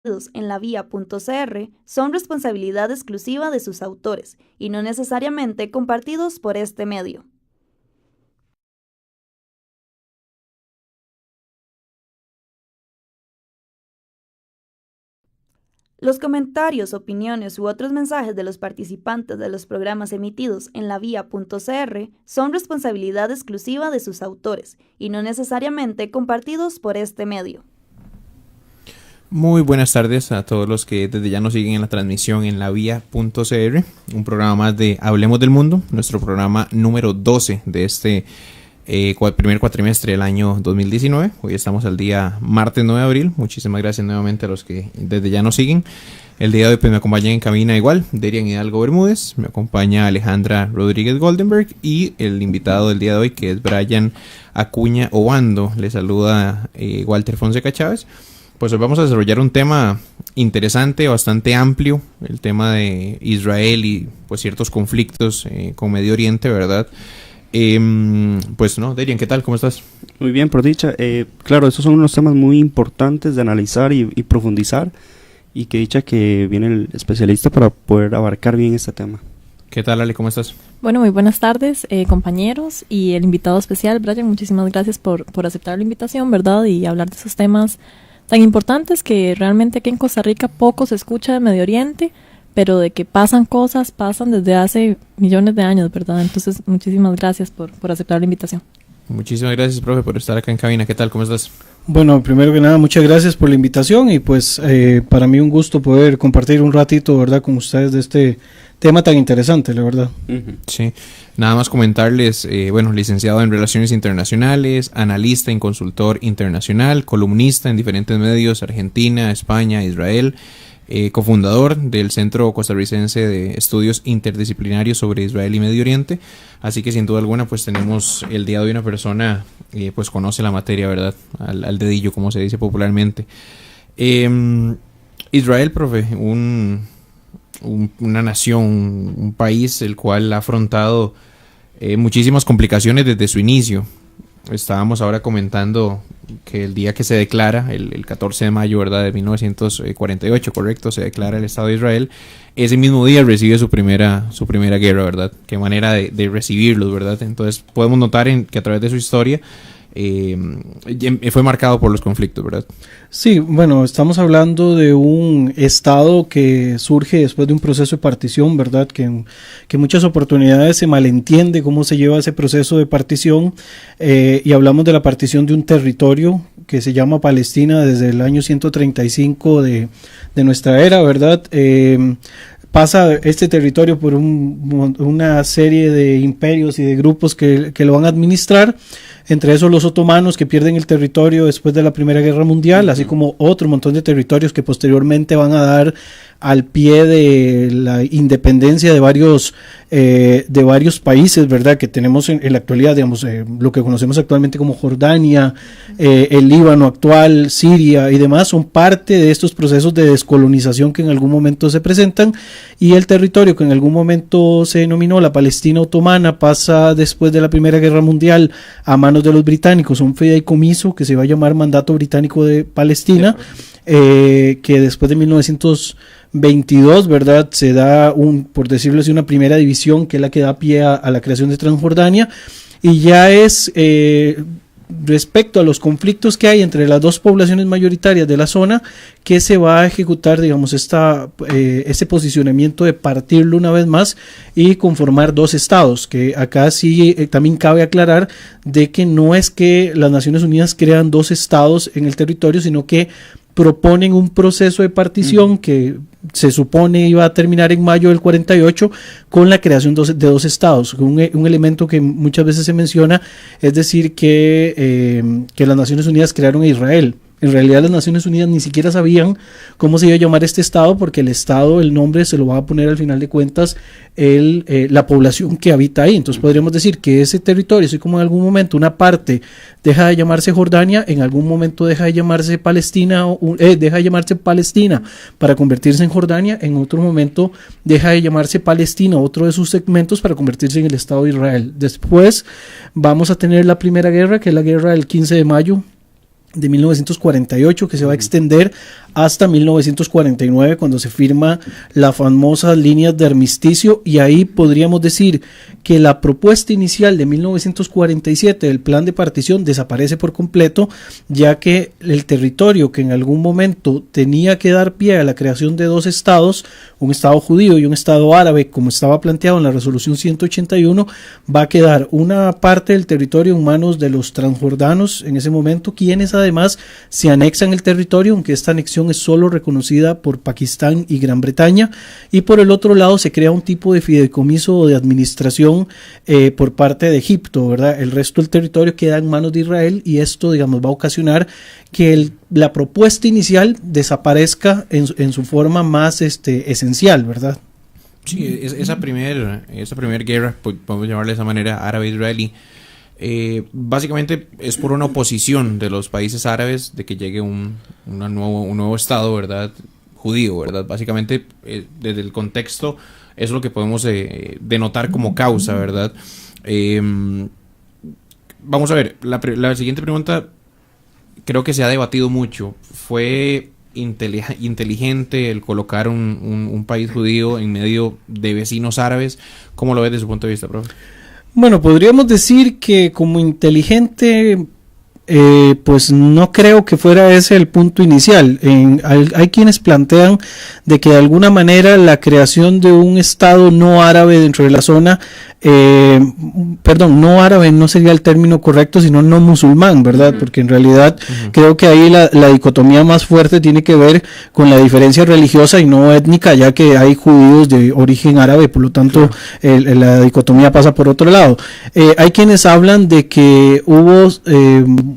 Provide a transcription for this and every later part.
en la vía.cr son responsabilidad exclusiva de sus autores y no necesariamente compartidos por este medio. Los comentarios, opiniones u otros mensajes de los participantes de los programas emitidos en la vía.cr son responsabilidad exclusiva de sus autores y no necesariamente compartidos por este medio. Muy buenas tardes a todos los que desde ya nos siguen en la transmisión en la vía.cr, un programa más de Hablemos del Mundo, nuestro programa número 12 de este primer cuatrimestre del año 2019. Hoy estamos al día martes 9 de abril. Muchísimas gracias nuevamente a los que desde ya nos siguen. El día de hoy pues me acompaña en cabina igual Derian Hidalgo Bermúdez, me acompaña Alejandra Rodríguez Goldenberg y el invitado del día de hoy, que es Brian Acuña Obando. Le saluda Walter Fonseca Chávez. Pues hoy vamos a desarrollar un tema interesante, bastante amplio, el tema de Israel y pues ciertos conflictos con Medio Oriente, ¿verdad? Pues no, Derian, ¿qué tal? ¿Cómo estás? Muy bien, por dicha. Claro, estos son unos temas muy importantes de analizar y profundizar, y que dicha que viene el especialista para poder abarcar bien este tema. ¿Qué tal, Ale? ¿Cómo estás? Bueno, muy buenas tardes, compañeros, y el invitado especial, Brian, muchísimas gracias por aceptar la invitación, ¿verdad? Y hablar de esos temas tan importantes que realmente aquí en Costa Rica poco se escucha de Medio Oriente, pero de que pasan cosas, pasan desde hace millones de años, ¿verdad? Entonces, muchísimas gracias por aceptar la invitación. Muchísimas gracias, profe, por estar acá en cabina. ¿Qué tal? ¿Cómo estás? Bueno, primero que nada, muchas gracias por la invitación y pues para mí un gusto poder compartir un ratito, ¿verdad?, con ustedes de este tema tan interesante, la verdad. Sí, nada más comentarles, licenciado en Relaciones Internacionales, analista y consultor internacional, columnista en diferentes medios, Argentina, España, Israel, cofundador del Centro Costarricense de Estudios Interdisciplinarios sobre Israel y Medio Oriente. Así que sin duda alguna pues tenemos el día de hoy una persona que pues conoce la materia, ¿verdad? Al dedillo, como se dice popularmente. Israel, profe, una nación, un país el cual ha afrontado muchísimas complicaciones desde su inicio. Estábamos ahora comentando que el día que se declara, el 14 de mayo, ¿verdad?, de 1948, correcto, se declara el Estado de Israel. Ese mismo día recibe su primera guerra, ¿verdad? Qué manera de recibirlos, ¿verdad? Entonces podemos notar que a través de su historia fue marcado por los conflictos, ¿verdad? Sí, bueno, estamos hablando de un estado que surge después de un proceso de partición, ¿verdad? Que en muchas oportunidades se malentiende cómo se lleva ese proceso de partición, y hablamos de la partición de un territorio que se llama Palestina desde el año 135 de nuestra era, ¿verdad? Pasa este territorio por una serie de imperios y de grupos que lo van a administrar, entre esos los otomanos, que pierden el territorio después de la Primera Guerra Mundial, así como otro montón de territorios que posteriormente van a dar al pie de la independencia de varios países, ¿verdad?, que tenemos en la actualidad, digamos, lo que conocemos actualmente como Jordania, el Líbano actual, Siria y demás, son parte de estos procesos de descolonización que en algún momento se presentan, y el territorio que en algún momento se denominó la Palestina otomana pasa después de la Primera Guerra Mundial a manos de los británicos, un fideicomiso que se va a llamar Mandato Británico de Palestina, que después de 1922, ¿verdad?, se da por decirlo así, una primera división que es la que da pie a la creación de Transjordania, y ya es respecto a los conflictos que hay entre las dos poblaciones mayoritarias de la zona que se va a ejecutar, digamos, ese posicionamiento de partirlo una vez más y conformar dos estados, que acá sí también cabe aclarar de que no es que las Naciones Unidas crean dos estados en el territorio, sino que proponen un proceso de partición que se supone iba a terminar en mayo del 48 con la creación de dos estados. Un elemento que muchas veces se menciona es decir que las Naciones Unidas crearon a Israel. En realidad las Naciones Unidas ni siquiera sabían cómo se iba a llamar este estado, porque el estado, el nombre se lo va a poner al final de cuentas la población que habita ahí. Entonces podríamos decir que ese territorio, así como en algún momento una parte deja de llamarse Jordania, en algún momento deja de llamarse Palestina, para convertirse en Jordania, en otro momento deja de llamarse Palestina, otro de sus segmentos, para convertirse en el Estado de Israel. Después vamos a tener la primera guerra, que es la guerra del 15 de mayo de 1948, que se va a extender hasta 1949, cuando se firma la famosa línea de armisticio, y ahí podríamos decir que la propuesta inicial de 1947 del plan de partición desaparece por completo, ya que el territorio que en algún momento tenía que dar pie a la creación de dos estados, un estado judío y un estado árabe, como estaba planteado en la resolución 181, va a quedar una parte del territorio en manos de los transjordanos en ese momento, quienes además se anexan el territorio, aunque esta anexión es solo reconocida por Pakistán y Gran Bretaña, y por el otro lado se crea un tipo de fideicomiso o de administración por parte de Egipto, ¿verdad? El resto del territorio queda en manos de Israel, y esto, digamos, va a ocasionar que la propuesta inicial desaparezca en su forma más esencial, ¿verdad? Sí, esa primer guerra, podemos llamarla de esa manera, árabe-israelí, básicamente es por una oposición de los países árabes de que llegue un nuevo estado, ¿verdad?, judío, ¿verdad? Básicamente, desde el contexto, eso es lo que podemos denotar como causa, ¿verdad? Vamos a ver, la siguiente pregunta creo que se ha debatido mucho. ¿Fue inteligente el colocar un país judío en medio de vecinos árabes? ¿Cómo lo ves desde su punto de vista, profe? Bueno, podríamos decir que como inteligente, pues no creo que fuera ese el punto inicial. Hay quienes plantean de que de alguna manera la creación de un estado no árabe dentro de la zona, no árabe no sería el término correcto, sino no musulmán, ¿verdad? Porque en realidad creo que ahí la dicotomía más fuerte tiene que ver con la diferencia religiosa y no étnica, ya que hay judíos de origen árabe, por lo tanto la dicotomía pasa por otro lado. Hay quienes hablan de que hubo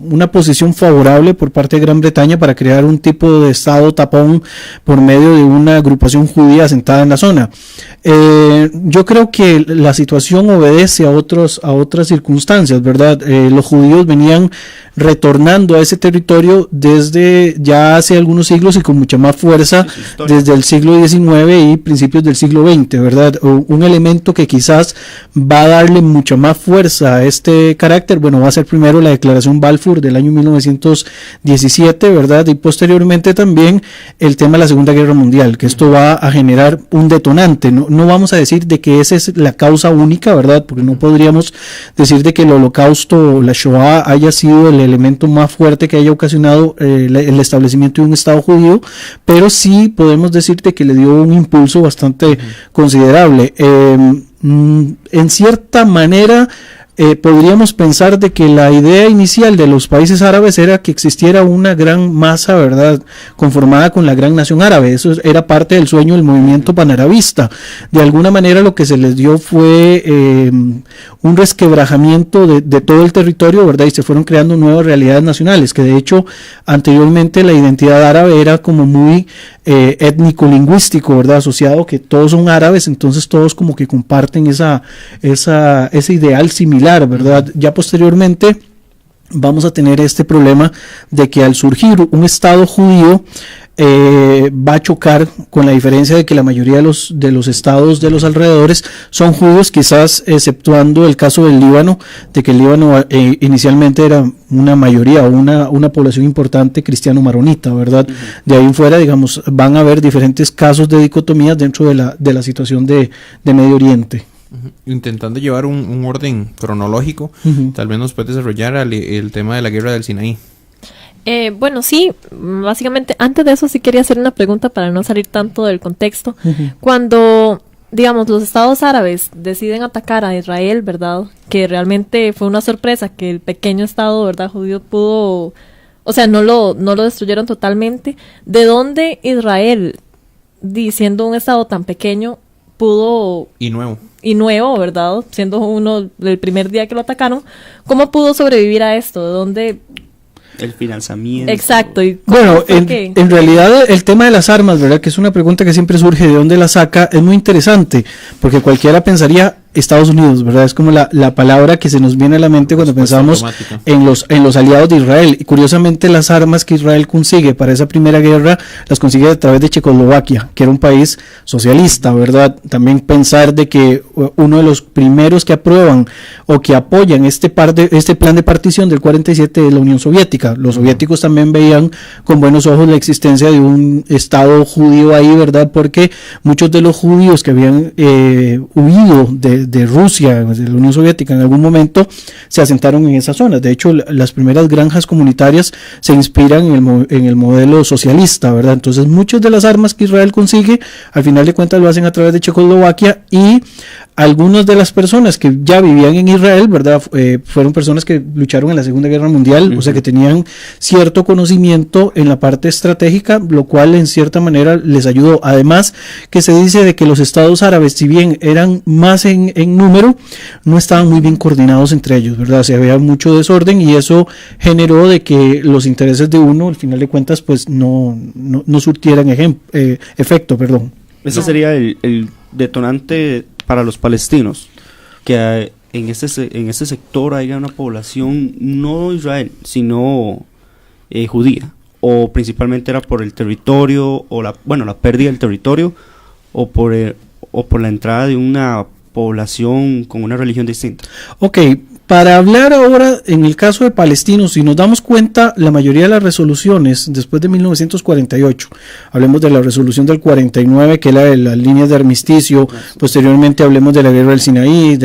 una posición favorable por parte de Gran Bretaña para crear un tipo de estado tapón por medio de una agrupación judía asentada en la zona. Yo creo que la situación obedece a otras circunstancias, ¿verdad? Los judíos venían retornando a ese territorio desde ya hace algunos siglos y con mucha más fuerza desde el siglo XIX y principios del siglo XX, ¿verdad? Un elemento que quizás va a darle mucha más fuerza a este carácter, bueno, va a ser primero la Declaración Balfour del año 1917, ¿verdad? Y posteriormente también el tema de la Segunda Guerra Mundial, que esto va a generar un detonante. No vamos a decir de que esa es la causa única, ¿verdad? Porque no podríamos decir de que el Holocausto, la Shoah, haya sido el elemento más fuerte que haya ocasionado el establecimiento de un Estado judío, pero sí podemos decirte que le dio un impulso bastante considerable. En cierta manera, podríamos pensar de que la idea inicial de los países árabes era que existiera una gran masa, ¿verdad?, conformada con la gran nación árabe. Eso era parte del sueño del movimiento panarabista. De alguna manera lo que se les dio fue un resquebrajamiento de todo el territorio, ¿verdad?, y se fueron creando nuevas realidades nacionales, que de hecho anteriormente la identidad árabe era como muy étnico-lingüístico, ¿verdad?, asociado que todos son árabes, entonces todos como que comparten ese ideal similar, ¿verdad? Ya posteriormente vamos a tener este problema de que al surgir un Estado judío va a chocar con la diferencia de que la mayoría de los estados de los alrededores son judíos, quizás exceptuando el caso del Líbano, de que el Líbano inicialmente era una mayoría o una población importante cristiano-maronita, ¿verdad? De ahí en fuera, digamos, van a haber diferentes casos de dicotomías dentro de la situación de Medio Oriente. Intentando llevar un orden cronológico, tal vez nos puede desarrollar el tema de la guerra del Sinaí. Bueno, sí, básicamente, antes de eso sí quería hacer una pregunta para no salir tanto del contexto. Cuando, digamos, los estados árabes deciden atacar a Israel, ¿verdad? Que realmente fue una sorpresa que el pequeño estado, ¿verdad?, judío pudo, o sea, no lo destruyeron totalmente. ¿De dónde Israel, siendo un estado tan pequeño, pudo... Y nuevo, ¿verdad?, siendo uno del primer día que lo atacaron, ¿cómo pudo sobrevivir a esto? ¿De dónde...? El financiamiento. Exacto. ¿Y bueno, en realidad el tema de las armas, ¿verdad?, que es una pregunta que siempre surge, ¿de dónde la saca? Es muy interesante, porque cualquiera pensaría, Estados Unidos, ¿verdad? Es como la palabra que se nos viene a la mente cuando pensamos en los aliados de Israel. Y curiosamente las armas que Israel consigue para esa primera guerra las consigue a través de Checoslovaquia, que era un país socialista, ¿verdad? También pensar de que uno de los primeros que aprueban o que apoyan este plan de partición del 47 es la Unión Soviética. Los soviéticos también veían con buenos ojos la existencia de un Estado judío ahí, ¿verdad? Porque muchos de los judíos que habían huido de Rusia, de la Unión Soviética en algún momento, se asentaron en esas zonas. De hecho, las primeras granjas comunitarias se inspiran en el modelo socialista, ¿verdad? Entonces, muchas de las armas que Israel consigue, al final de cuentas lo hacen a través de Checoslovaquia, y algunas de las personas que ya vivían en Israel, ¿verdad? Fueron personas que lucharon en la Segunda Guerra Mundial, o sea que tenían cierto conocimiento en la parte estratégica, lo cual en cierta manera les ayudó. Además, que se dice de que los estados árabes, si bien eran más en número, no estaban muy bien coordinados entre ellos, ¿verdad? O sea, había mucho desorden, y eso generó de que los intereses de uno, al final de cuentas, pues no surtieran efecto, perdón. Ese sería el detonante para los palestinos, que en ese sector haya una población no Israel, sino judía, o principalmente era por el territorio, o la pérdida del territorio, o por la entrada de una población con una religión distinta. Ok, para hablar ahora en el caso de palestinos, si nos damos cuenta, la mayoría de las resoluciones después de 1948, hablemos de la resolución del 49, que era de las líneas de armisticio, posteriormente hablemos de la guerra del Sinaí,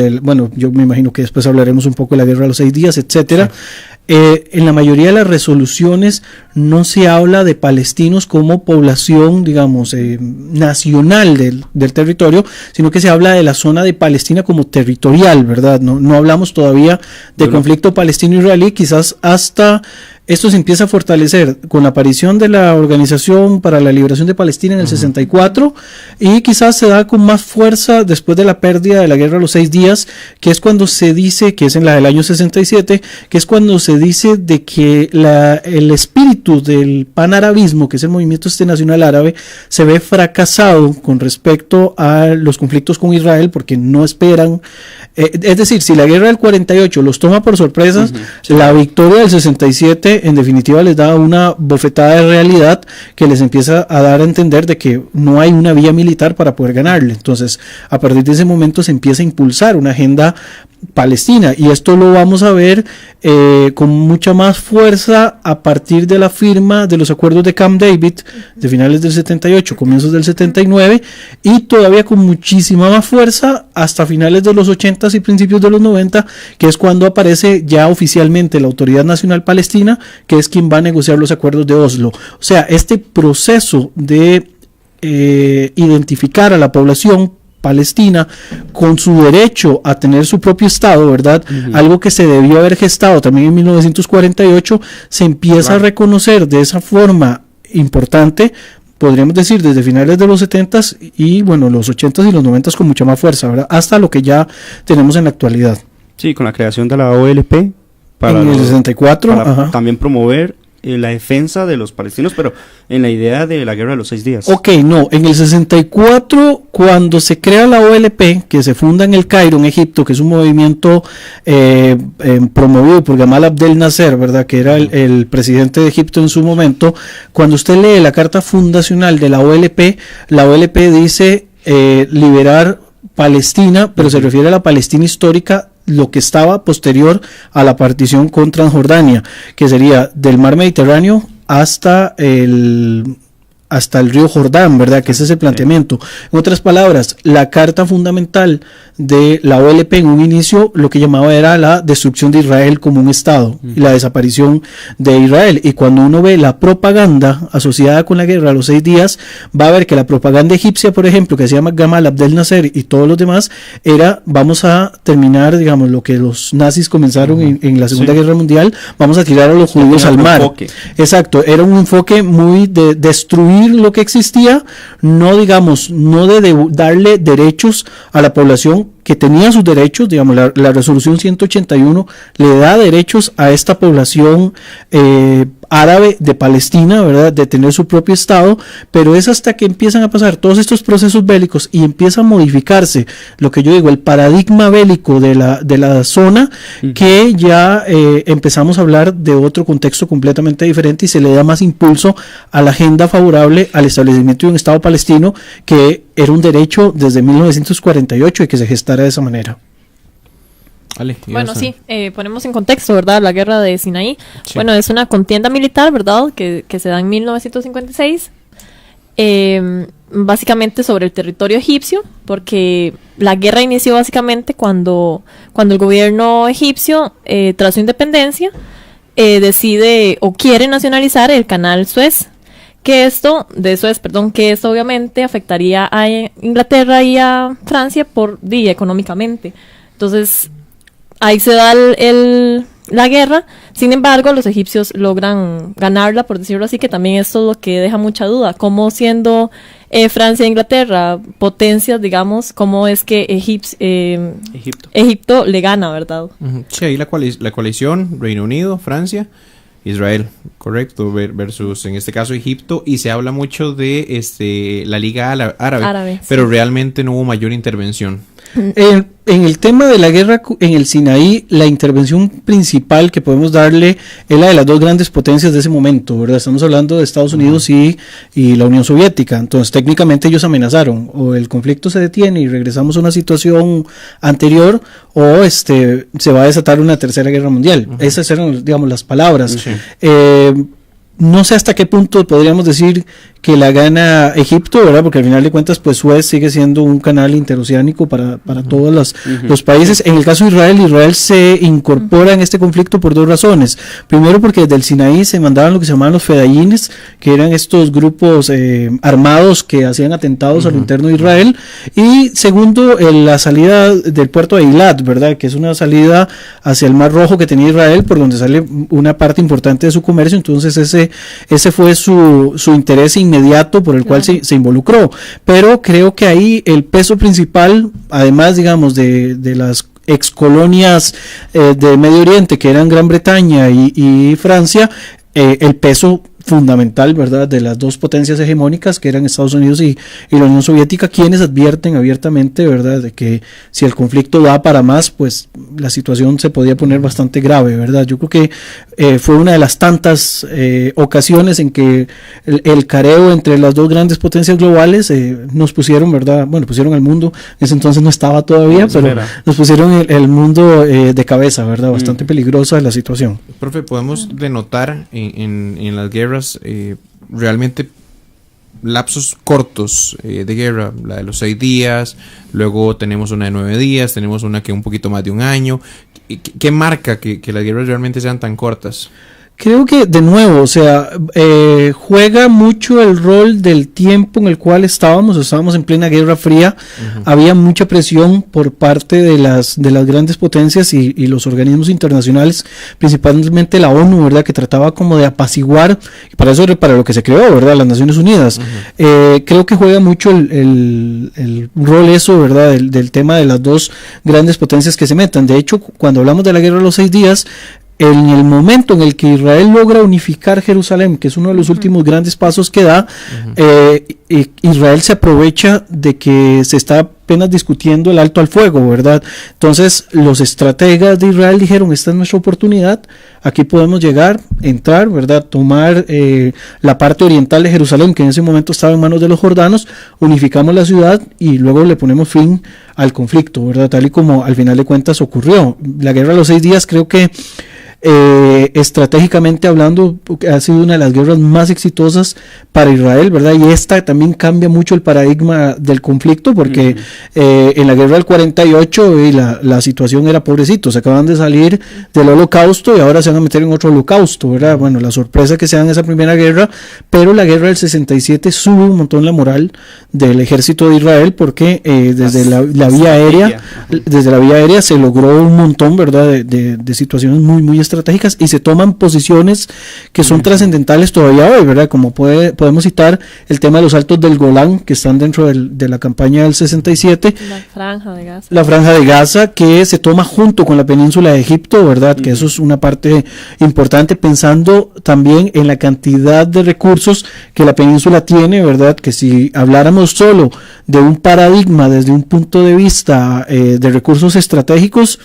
yo me imagino que después hablaremos un poco de la guerra de los 6 días, etcétera. Sí. En la mayoría de las resoluciones no se habla de palestinos como población, digamos, nacional del territorio, sino que se habla de la zona de Palestina como territorial, ¿verdad? No hablamos todavía de conflicto palestino-israelí, quizás hasta esto se empieza a fortalecer con la aparición de la Organización para la Liberación de Palestina en el 64, y quizás se da con más fuerza después de la pérdida de la Guerra de los 6 días, que es cuando se dice, que es en la del año 67, que es cuando se dice de que el espíritu del panarabismo, que es el movimiento nacional árabe, se ve fracasado con respecto a los conflictos con Israel, porque no esperan, es decir, si la Guerra del 48 los toma por sorpresas, la victoria del 67 en definitiva les da una bofetada de realidad que les empieza a dar a entender de que no hay una vía militar para poder ganarle. Entonces, a partir de ese momento se empieza a impulsar una agenda palestina, y esto lo vamos a ver con mucha más fuerza a partir de la firma de los acuerdos de Camp David de finales del 78, comienzos del 79, y todavía con muchísima más fuerza hasta finales de los 80 y principios de los 90, que es cuando aparece ya oficialmente la Autoridad Nacional Palestina, que es quien va a negociar los acuerdos de Oslo. O sea, este proceso de identificar a la población palestina con su derecho a tener su propio estado, ¿verdad? Algo que se debió haber gestado también en 1948, se empieza a reconocer de esa forma importante, podríamos decir desde finales de los 70s y los 80s y los 90s con mucha más fuerza, ¿verdad? Hasta lo que ya tenemos en la actualidad. Sí, con la creación de la OLP para en el 64, para también promover la defensa de los palestinos, pero en la idea de la guerra de los 6 días. Ok, no, en el 64, cuando se crea la OLP, que se funda en el Cairo, en Egipto, que es un movimiento promovido por Gamal Abdel Nasser, ¿verdad? Que era el presidente de Egipto en su momento. Cuando usted lee la carta fundacional de la OLP dice liberar Palestina, pero se refiere a la Palestina histórica, lo que estaba posterior a la partición con Transjordania, que sería del mar Mediterráneo hasta el río Jordán, ¿verdad? Que ese es el planteamiento. En otras palabras, la carta fundamental de la OLP en un inicio lo que llamaba era la destrucción de Israel como un Estado y la desaparición de Israel. Y cuando uno ve la propaganda asociada con la guerra a los 6 días, va a ver que la propaganda egipcia, por ejemplo, que se llama Gamal Abdel Nasser y todos los demás, era vamos a terminar, digamos, lo que los nazis comenzaron en la Segunda Guerra Mundial, vamos a tirar a los judíos al mar. Exacto, era un enfoque muy de destruir lo que existía, no de darle derechos a la población que tenía sus derechos, digamos, la resolución 181 le da derechos a esta población árabe de Palestina, ¿verdad? De tener su propio Estado, pero es hasta que empiezan a pasar todos estos procesos bélicos y empieza a modificarse lo que yo digo, el paradigma bélico de la zona, que ya empezamos a hablar de otro contexto completamente diferente y se le da más impulso a la agenda favorable al establecimiento de un Estado palestino, que era un derecho desde 1948 y que se gestara de esa manera. Ale, bueno, sí, ponemos en contexto, ¿verdad? La guerra de Sinaí. Sí. Bueno, es una contienda militar, ¿verdad? Que se da en 1956. Básicamente sobre el territorio egipcio, porque la guerra inició básicamente cuando el gobierno egipcio, tras su independencia, decide o quiere nacionalizar el canal Suez. Que esto obviamente afectaría a Inglaterra y a Francia económicamente. Entonces, ahí se da la guerra. Sin embargo, los egipcios logran ganarla, por decirlo así, que también esto es lo que deja mucha duda. ¿Cómo siendo Francia e Inglaterra potencias, digamos, cómo es que Egipto le gana, ¿verdad? Sí, ahí la coalición, Reino Unido, Francia, Israel, correcto, versus en este caso Egipto, y se habla mucho de la Liga Árabe, pero sí, realmente no hubo mayor intervención. En el tema de la guerra en el Sinaí, la intervención principal que podemos darle es la de las dos grandes potencias de ese momento, ¿verdad? Estamos hablando de Estados Unidos y la Unión Soviética. Entonces, técnicamente ellos amenazaron, o el conflicto se detiene y regresamos a una situación anterior, o se va a desatar una tercera guerra mundial. Esas eran, digamos, las palabras. Sí. No sé hasta qué punto podríamos decir que la gana Egipto, ¿verdad? Porque al final de cuentas, pues Suez sigue siendo un canal interoceánico para todos los países. En el caso de Israel se incorpora en este conflicto por dos razones. Primero, porque desde el Sinaí se mandaban lo que se llamaban los fedayines, que eran estos grupos armados que hacían atentados a lo interno de Israel. Y segundo, la salida del puerto de Eilat, ¿verdad? Que es una salida hacia el Mar Rojo que tenía Israel, por donde sale una parte importante de su comercio. Entonces ese fue su interés inmediato por el cual se involucró, pero creo que ahí el peso principal, además, digamos, de las ex colonias de Medio Oriente, que eran Gran Bretaña y Francia, el peso fundamental, ¿verdad?, de las dos potencias hegemónicas, que eran Estados Unidos y la Unión Soviética, quienes advierten abiertamente, ¿verdad?, de que si el conflicto da para más, pues la situación se podía poner bastante grave, ¿verdad? Yo creo que fue una de las tantas ocasiones en que el careo entre las dos grandes potencias globales nos pusieron, ¿verdad?, bueno, pusieron al mundo, en ese entonces no estaba todavía, pero nos pusieron el mundo de cabeza, ¿verdad? Bastante peligrosa la situación. Profe, podemos denotar en las guerras realmente lapsos cortos de guerra, la de los 6 días, luego tenemos una de 9 días, tenemos una que un poquito más de un año. ¿Qué marca que las guerras realmente sean tan cortas? Creo que, de nuevo, o sea, juega mucho el rol del tiempo en el cual estábamos en plena Guerra Fría. Había mucha presión por parte de las grandes potencias y los organismos internacionales, principalmente la ONU, ¿verdad?, que trataba como de apaciguar, y para eso era para lo que se creó, ¿verdad?, las Naciones Unidas. Creo que juega mucho el rol eso, ¿verdad?, del tema de las dos grandes potencias que se metan. De hecho, cuando hablamos de la Guerra de los 6 días, en el momento en el que Israel logra unificar Jerusalén, que es uno de los últimos grandes pasos que da, Israel se aprovecha de que se está apenas discutiendo el alto al fuego, ¿verdad? Entonces los estrategas de Israel dijeron, esta es nuestra oportunidad, aquí podemos llegar, entrar, ¿verdad?, tomar la parte oriental de Jerusalén, que en ese momento estaba en manos de los jordanos, unificamos la ciudad y luego le ponemos fin al conflicto, ¿verdad?, tal y como al final de cuentas ocurrió. La Guerra de los 6 días creo que estratégicamente hablando ha sido una de las guerras más exitosas para Israel, ¿verdad? Y esta también cambia mucho el paradigma del conflicto, porque en la guerra del 48 la situación era pobrecito, se acaban de salir del holocausto y ahora se van a meter en otro holocausto, ¿verdad? Bueno, la sorpresa que se da en esa primera guerra, pero la guerra del 67 sube un montón la moral del ejército de Israel, porque desde la vía aérea se logró un montón, ¿verdad?, de situaciones muy, muy estratégicas y se toman posiciones que son trascendentales todavía hoy, ¿verdad? Como podemos citar el tema de los Altos del Golán, que están dentro de la campaña del 67. La Franja de Gaza. La Franja de Gaza, que se toma junto con la península de Egipto, ¿verdad? Que eso es una parte importante, pensando también en la cantidad de recursos que la península tiene, ¿verdad? Que si habláramos solo de un paradigma desde un punto de vista de recursos estratégicos,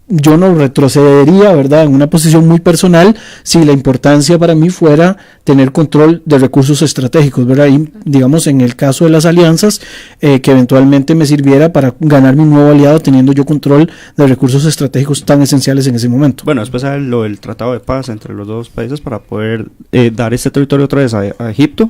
yo no retrocedería, ¿verdad?, en una posición muy personal si la importancia para mí fuera tener control de recursos estratégicos, ¿verdad? Y digamos en el caso de las alianzas, que eventualmente me sirviera para ganar mi nuevo aliado teniendo yo control de recursos estratégicos tan esenciales en ese momento. Bueno, después hay lo del tratado de paz entre los dos países para poder dar este territorio otra vez a Egipto,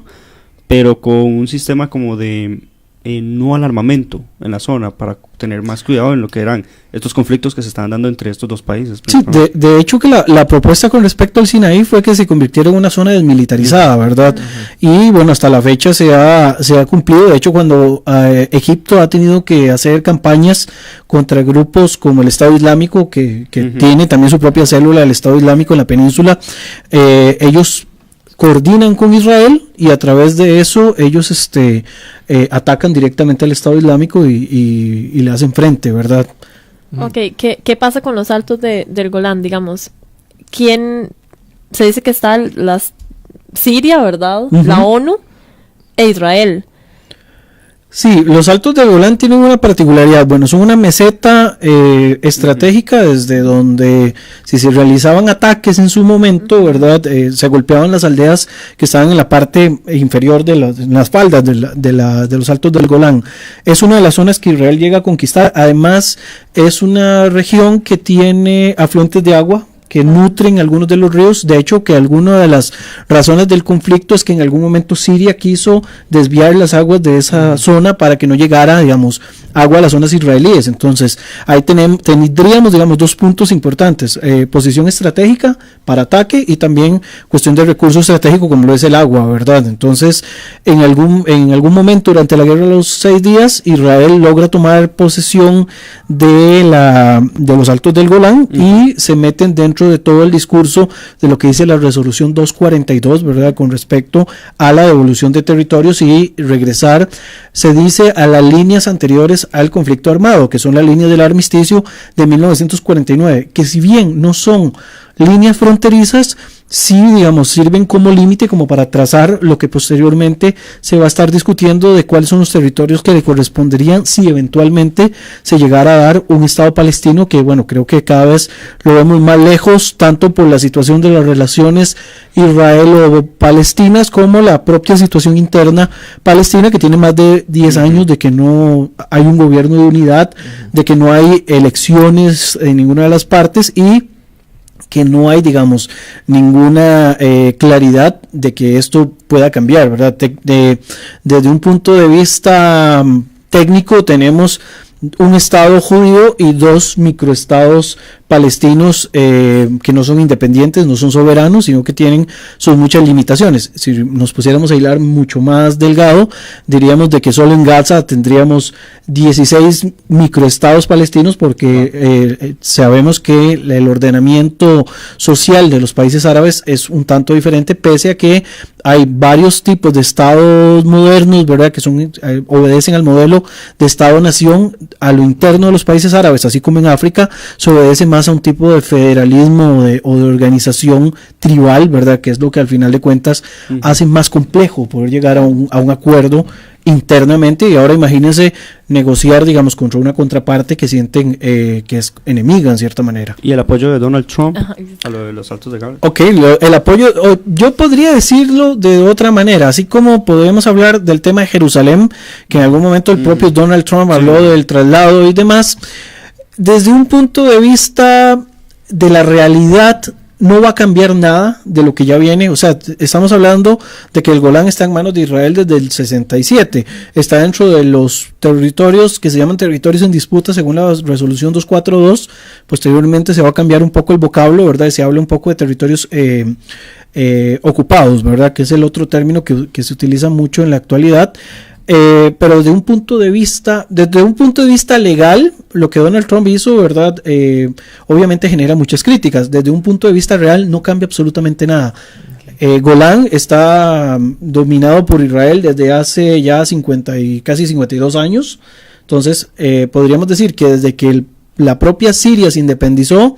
pero con un sistema como de no al armamento en la zona, para tener más cuidado en lo que eran estos conflictos que se estaban dando entre estos dos países. Sí, de hecho que la propuesta con respecto al Sinaí fue que se convirtiera en una zona desmilitarizada, ¿verdad? Y bueno, hasta la fecha se ha cumplido. De hecho, cuando Egipto ha tenido que hacer campañas contra grupos como el Estado Islámico, que tiene también su propia célula, el Estado Islámico en la península, ellos coordinan con Israel y a través de eso ellos atacan directamente al Estado Islámico y le hacen frente, ¿verdad? Ok, ¿qué pasa con los Altos del Golán? Digamos, ¿quién? Se dice que está Siria, ¿verdad? La ONU e Israel. Sí, los Altos del Golán tienen una particularidad. Bueno, son una meseta estratégica desde donde, si se realizaban ataques en su momento, ¿verdad? Se golpeaban las aldeas que estaban en la parte inferior de las faldas de los Altos del Golán. Es una de las zonas que Israel llega a conquistar. Además, es una región que tiene afluentes de agua que nutren algunos de los ríos. De hecho, que alguna de las razones del conflicto es que en algún momento Siria quiso desviar las aguas de esa zona para que no llegara, digamos, agua a las zonas israelíes. Entonces, ahí tendríamos, digamos, dos puntos importantes: posición estratégica para ataque y también cuestión de recurso estratégico como lo es el agua, ¿verdad? Entonces, en algún momento durante la guerra de los 6 días, Israel logra tomar posesión de los Altos del Golán y se meten dentro de todo el discurso de lo que dice la resolución 242, ¿verdad?, con respecto a la devolución de territorios y regresar, se dice, a las líneas anteriores al conflicto armado, que son las líneas del armisticio de 1949, que si bien no son líneas fronterizas, sí, digamos, sirven como límite, como para trazar lo que posteriormente se va a estar discutiendo de cuáles son los territorios que le corresponderían si eventualmente se llegara a dar un Estado palestino, que bueno, creo que cada vez lo vemos más lejos, tanto por la situación de las relaciones israelo-palestinas como la propia situación interna palestina, que tiene más de 10 años de que no hay un gobierno de unidad, de que no hay elecciones en ninguna de las partes y que no hay, digamos, ninguna claridad de que esto pueda cambiar, ¿verdad? Desde un punto de vista técnico tenemos un estado judío y 2 microestados palestinos que no son independientes, no son soberanos, sino que tienen sus muchas limitaciones. Si nos pusiéramos a hilar mucho más delgado, diríamos de que solo en Gaza tendríamos 16 microestados palestinos, porque sabemos que el ordenamiento social de los países árabes es un tanto diferente, pese a que hay varios tipos de estados modernos, ¿verdad?, que obedecen al modelo de Estado-nación. A lo interno de los países árabes, así como en África, se obedece más a un tipo de federalismo o de organización tribal, ¿verdad?, que es lo que al final de cuentas hace más complejo poder llegar a un acuerdo internamente. Y ahora imagínense negociar, digamos, contra una contraparte que sienten que es enemiga en cierta manera. Y el apoyo de Donald Trump a lo de los Altos de Gaza. Ok, el apoyo, yo podría decirlo de otra manera, así como podemos hablar del tema de Jerusalén, que en algún momento el propio Donald Trump habló del traslado y demás. Desde un punto de vista de la realidad, no va a cambiar nada de lo que ya viene. O sea, estamos hablando de que el Golán está en manos de Israel desde el 67, está dentro de los territorios que se llaman territorios en disputa según la resolución 242. Posteriormente se va a cambiar un poco el vocablo, ¿verdad?, y se habla un poco de territorios ocupados, ¿verdad? Que es el otro término que se utiliza mucho en la actualidad. Pero desde un punto de vista legal, lo que Donald Trump hizo, ¿verdad? Obviamente genera muchas críticas. Desde un punto de vista real no cambia absolutamente nada. Golán está dominado por Israel desde hace ya casi 52 años. Entonces, podríamos decir que desde que la propia Siria se independizó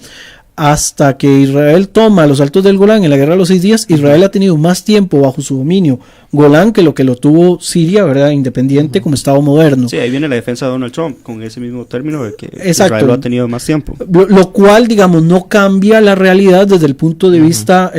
hasta que Israel toma los Altos del Golán en la Guerra de los 6 días, Israel ha tenido más tiempo bajo su dominio Golán que lo tuvo Siria, ¿verdad? Independiente como Estado moderno. Sí, ahí viene la defensa de Donald Trump con ese mismo término de que Exacto. Israel lo ha tenido más tiempo. Lo cual, digamos, no cambia la realidad desde el punto de vista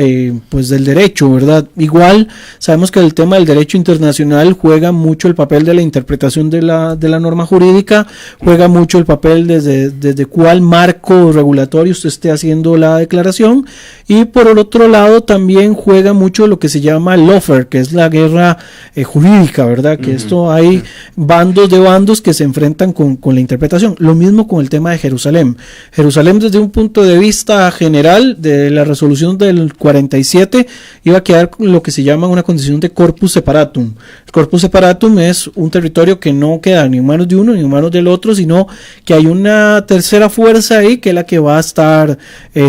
pues del derecho, ¿verdad? Igual sabemos que el tema del derecho internacional juega mucho el papel de la interpretación de la norma jurídica, juega mucho el papel desde cuál marco regulatorio usted esté haciendo la declaración, y por el otro lado también juega mucho lo que se llama lawfare, que es la guerra jurídica, ¿verdad? Que esto hay bandos que se enfrentan con la interpretación. Lo mismo con el tema de Jerusalén. Jerusalén, desde un punto de vista general de la resolución del 47, iba a quedar con lo que se llama una condición de corpus separatum. El corpus separatum es un territorio que no queda ni en manos de uno ni en manos del otro, sino que hay una tercera fuerza ahí que es la que va a estar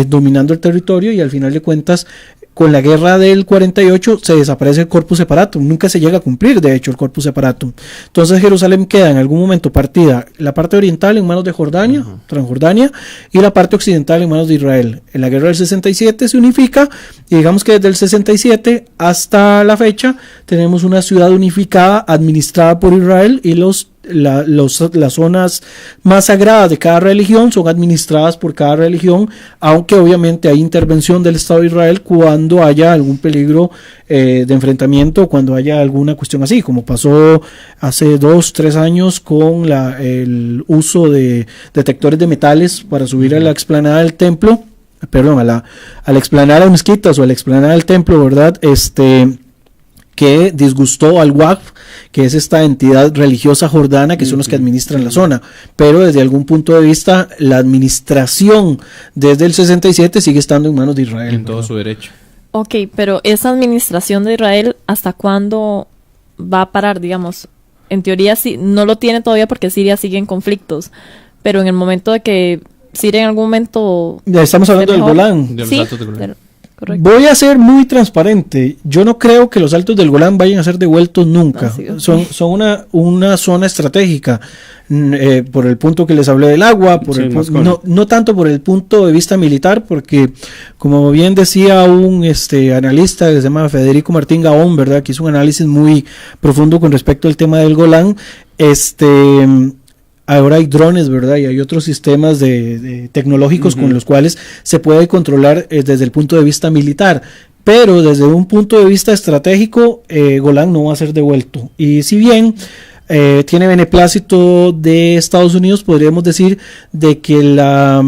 dominando el territorio, y al final de cuentas, con la guerra del 48 se desaparece el corpus separatum, nunca se llega a cumplir de hecho el corpus separatum. Entonces Jerusalén queda en algún momento partida, la parte oriental en manos de Jordania, Transjordania, y la parte occidental en manos de Israel. En la guerra del 67 se unifica, y digamos que desde el 67 hasta la fecha tenemos una ciudad unificada administrada por Israel, y las zonas más sagradas de cada religión son administradas por cada religión, aunque obviamente hay intervención del Estado de Israel cuando haya algún peligro de enfrentamiento, cuando haya alguna cuestión así, como pasó hace 2-3 años con el uso de detectores de metales para subir a la explanada del templo, perdón, a la explanada de las mezquitas o a la explanada del templo, ¿verdad? Que disgustó al Waqf, que es esta entidad religiosa jordana, que son los que administran la zona, pero desde algún punto de vista la administración desde el 67 sigue estando en manos de Israel. En todo su derecho. Ok, pero esa administración de Israel, ¿hasta cuándo va a parar? Digamos, en teoría sí, no lo tiene todavía porque Siria sigue en conflictos, pero en el momento de que Siria en algún momento... Ya estamos hablando del Golán. De los Sí, Altos del Golán. correcto. Voy a ser muy transparente. Yo no creo que los Altos del Golán vayan a ser devueltos nunca. Ah, sí, ok. Son una zona estratégica. Por el punto que les hablé del agua, no tanto por el punto de vista militar, porque como bien decía un analista que se llama Federico Martín Gaón, ¿verdad? Que hizo un análisis muy profundo con respecto al tema del Golán. Ahora hay drones, ¿verdad? Y hay otros sistemas tecnológicos con los cuales se puede controlar desde el punto de vista militar. Pero desde un punto de vista estratégico, Golán no va a ser devuelto. Y si bien tiene beneplácito de Estados Unidos, podríamos decir de que la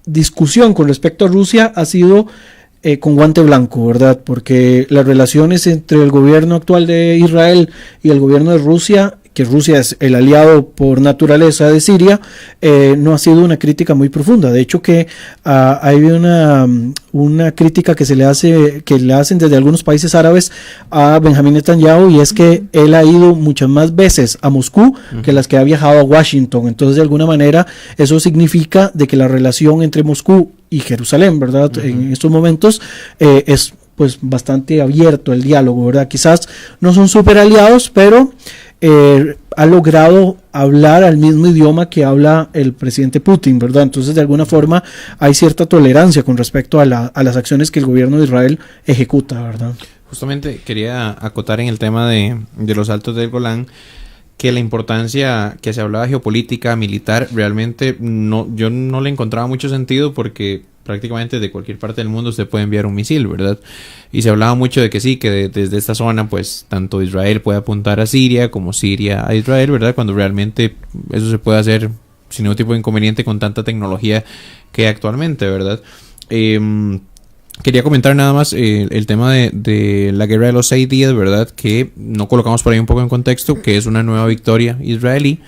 discusión con respecto a Rusia ha sido con guante blanco, ¿verdad? Porque las relaciones entre el gobierno actual de Israel y el gobierno de Rusia, que Rusia es el aliado por naturaleza de Siria, no ha sido una crítica muy profunda. De hecho que hay una crítica que le hacen desde algunos países árabes a Benjamín Netanyahu, y es que él ha ido muchas más veces a Moscú que las que ha viajado a Washington. Entonces de alguna manera eso significa de que la relación entre Moscú y Jerusalén, ¿verdad? En estos momentos es pues bastante abierto el diálogo, ¿verdad? Quizás no son súper aliados, pero ha logrado hablar al mismo idioma que habla el presidente Putin, ¿verdad? Entonces de alguna forma hay cierta tolerancia con respecto a las acciones que el gobierno de Israel ejecuta, ¿verdad? Justamente quería acotar en el tema de los Altos del Golán que la importancia que se hablaba geopolítica, militar, realmente yo no le encontraba mucho sentido, porque prácticamente de cualquier parte del mundo se puede enviar un misil, ¿verdad? Y se hablaba mucho de que sí, que desde esta zona, pues, tanto Israel puede apuntar a Siria como Siria a Israel, ¿verdad? Cuando realmente eso se puede hacer sin ningún tipo de inconveniente con tanta tecnología que hay actualmente, ¿verdad? Quería comentar nada más el tema de la guerra de los 6 días, ¿verdad? Que no colocamos por ahí un poco en contexto, que es una nueva victoria israelí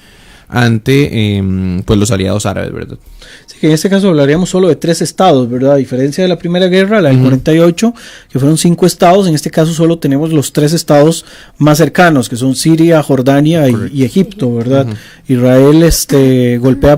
ante pues los aliados árabes, ¿verdad? Sí, que en este caso hablaríamos solo de 3 estados, ¿verdad? A diferencia de la Primera Guerra, la del 48, que fueron 5 estados, en este caso solo tenemos los 3 estados más cercanos, que son Siria, Jordania y Egipto, ¿verdad? Israel golpea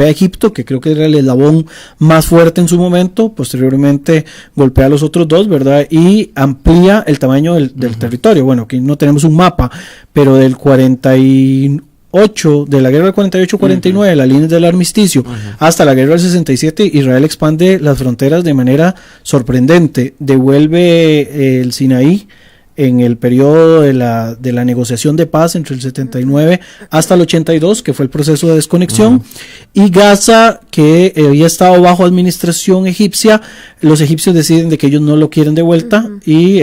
a Egipto, que creo que era el eslabón más fuerte en su momento, posteriormente golpea a los otros 2, ¿verdad? Y amplía el tamaño del territorio. Bueno, aquí no tenemos un mapa, pero del 48, de la guerra del 48-49, las líneas del armisticio, hasta la guerra del 67, Israel expande las fronteras de manera sorprendente. Devuelve el Sinaí en el periodo de la negociación de paz entre el 79 hasta el 82, que fue el proceso de desconexión, y Gaza, que había estado bajo administración egipcia, los egipcios deciden de que ellos no lo quieren de vuelta, y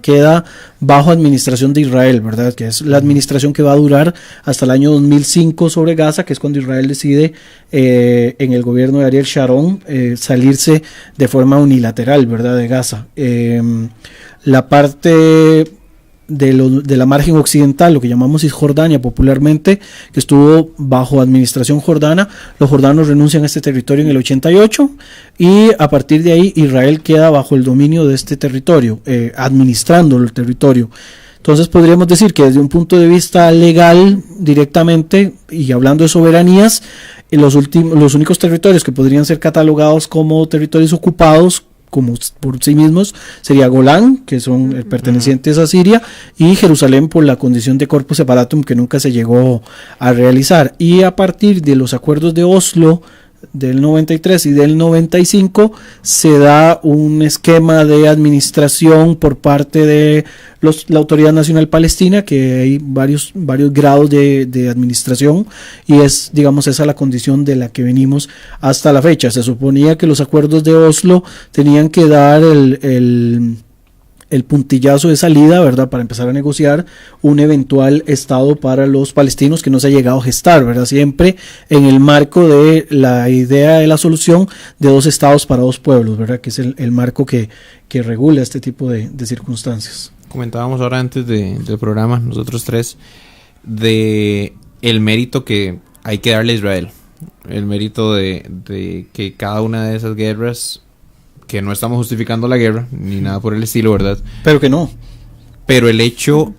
queda bajo administración de Israel, ¿verdad? Que es la administración que va a durar hasta el año 2005 sobre Gaza, que es cuando Israel decide en el gobierno de Ariel Sharon salirse de forma unilateral, ¿verdad? De Gaza. La parte de la margen occidental, lo que llamamos Cisjordania popularmente, que estuvo bajo administración jordana, los jordanos renuncian a este territorio en el 88 y a partir de ahí Israel queda bajo el dominio de este territorio, administrando el territorio. Entonces podríamos decir que desde un punto de vista legal directamente y hablando de soberanías, los únicos territorios que podrían ser catalogados como territorios ocupados como por sí mismos sería Golán, que son pertenecientes a Siria, y Jerusalén por la condición de corpus separatum que nunca se llegó a realizar. Y a partir de los acuerdos de Oslo del 93 y del 95 se da un esquema de administración por parte de la Autoridad Nacional Palestina, que hay varios grados de administración, y es, digamos, esa la condición de la que venimos hasta la fecha. Se suponía que los acuerdos de Oslo tenían que dar el puntillazo de salida, ¿verdad?, para empezar a negociar un eventual estado para los palestinos, que no se ha llegado a gestar, ¿verdad?, siempre en el marco de la idea de la solución de 2 estados para 2 pueblos, ¿verdad?, que es el marco que regula este tipo de circunstancias. Comentábamos ahora antes del programa, nosotros 3, de el mérito que hay que darle a Israel, el mérito de que cada una de esas guerras, que no estamos justificando la guerra, ni nada por el estilo, ¿verdad? Pero que no. Pero el hecho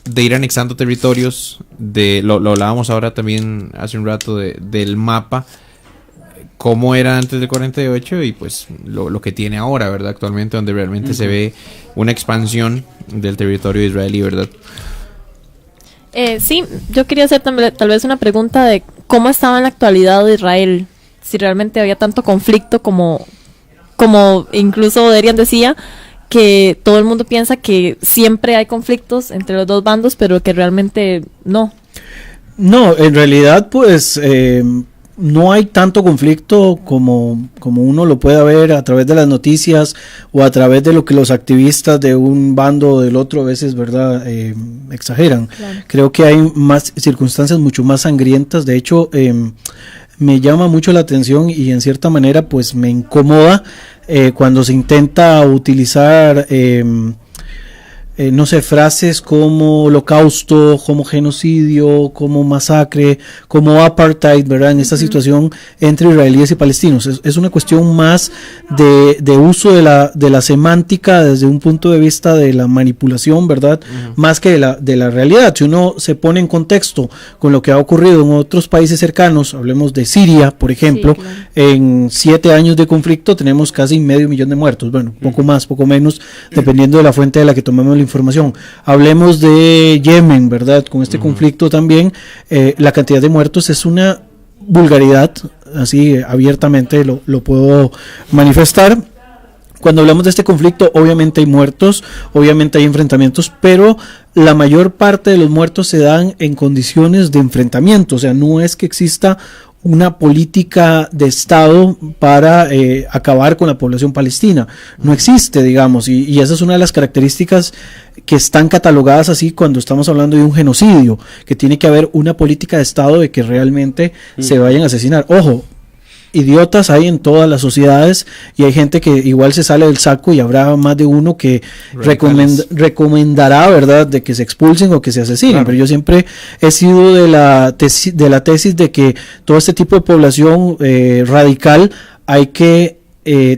de ir anexando territorios, lo hablábamos ahora también hace un rato del mapa, cómo era antes del 48 y pues lo que tiene ahora, ¿verdad? Actualmente, donde realmente se ve una expansión del territorio israelí, ¿verdad? Sí, yo quería hacer tal vez una pregunta de cómo estaba en la actualidad de Israel, si realmente había tanto conflicto como incluso Derian decía, que todo el mundo piensa que siempre hay conflictos entre los 2 bandos, pero que realmente no. No, en realidad pues no hay tanto conflicto como uno lo puede ver a través de las noticias o a través de lo que los activistas de un bando o del otro a veces, ¿verdad?, exageran. Claro. Creo que hay más circunstancias mucho más sangrientas. De hecho, me llama mucho la atención y en cierta manera pues me incomoda cuando se intenta utilizar no sé, frases como holocausto, como genocidio, como masacre, como apartheid, ¿verdad? En esta situación entre israelíes y palestinos. Es una cuestión más de uso de la semántica desde un punto de vista de la manipulación, ¿verdad? Más que de la realidad. Si uno se pone en contexto con lo que ha ocurrido en otros países cercanos, hablemos de Siria, por ejemplo, sí, claro. En 7 años de conflicto tenemos casi 500,000 de muertos. Bueno, poco más, poco menos, dependiendo de la fuente de la que tomemos la información. Hablemos de Yemen, ¿verdad? Con este conflicto también, la cantidad de muertos es una vulgaridad, así abiertamente lo puedo manifestar. Cuando hablamos de este conflicto, obviamente hay muertos, obviamente hay enfrentamientos, pero la mayor parte de los muertos se dan en condiciones de enfrentamiento, o sea, no es que exista una política de Estado para acabar con la población palestina. No existe, digamos, y esa es una de las características que están catalogadas así cuando estamos hablando de un genocidio, que tiene que haber una política de Estado de que realmente se vayan a asesinar. Ojo, idiotas hay en todas las sociedades y hay gente que igual se sale del saco y habrá más de uno que recomendará, ¿verdad?, de que se expulsen o que se asesinen. Claro. Pero yo siempre he sido de la tesis de que todo este tipo de población radical hay que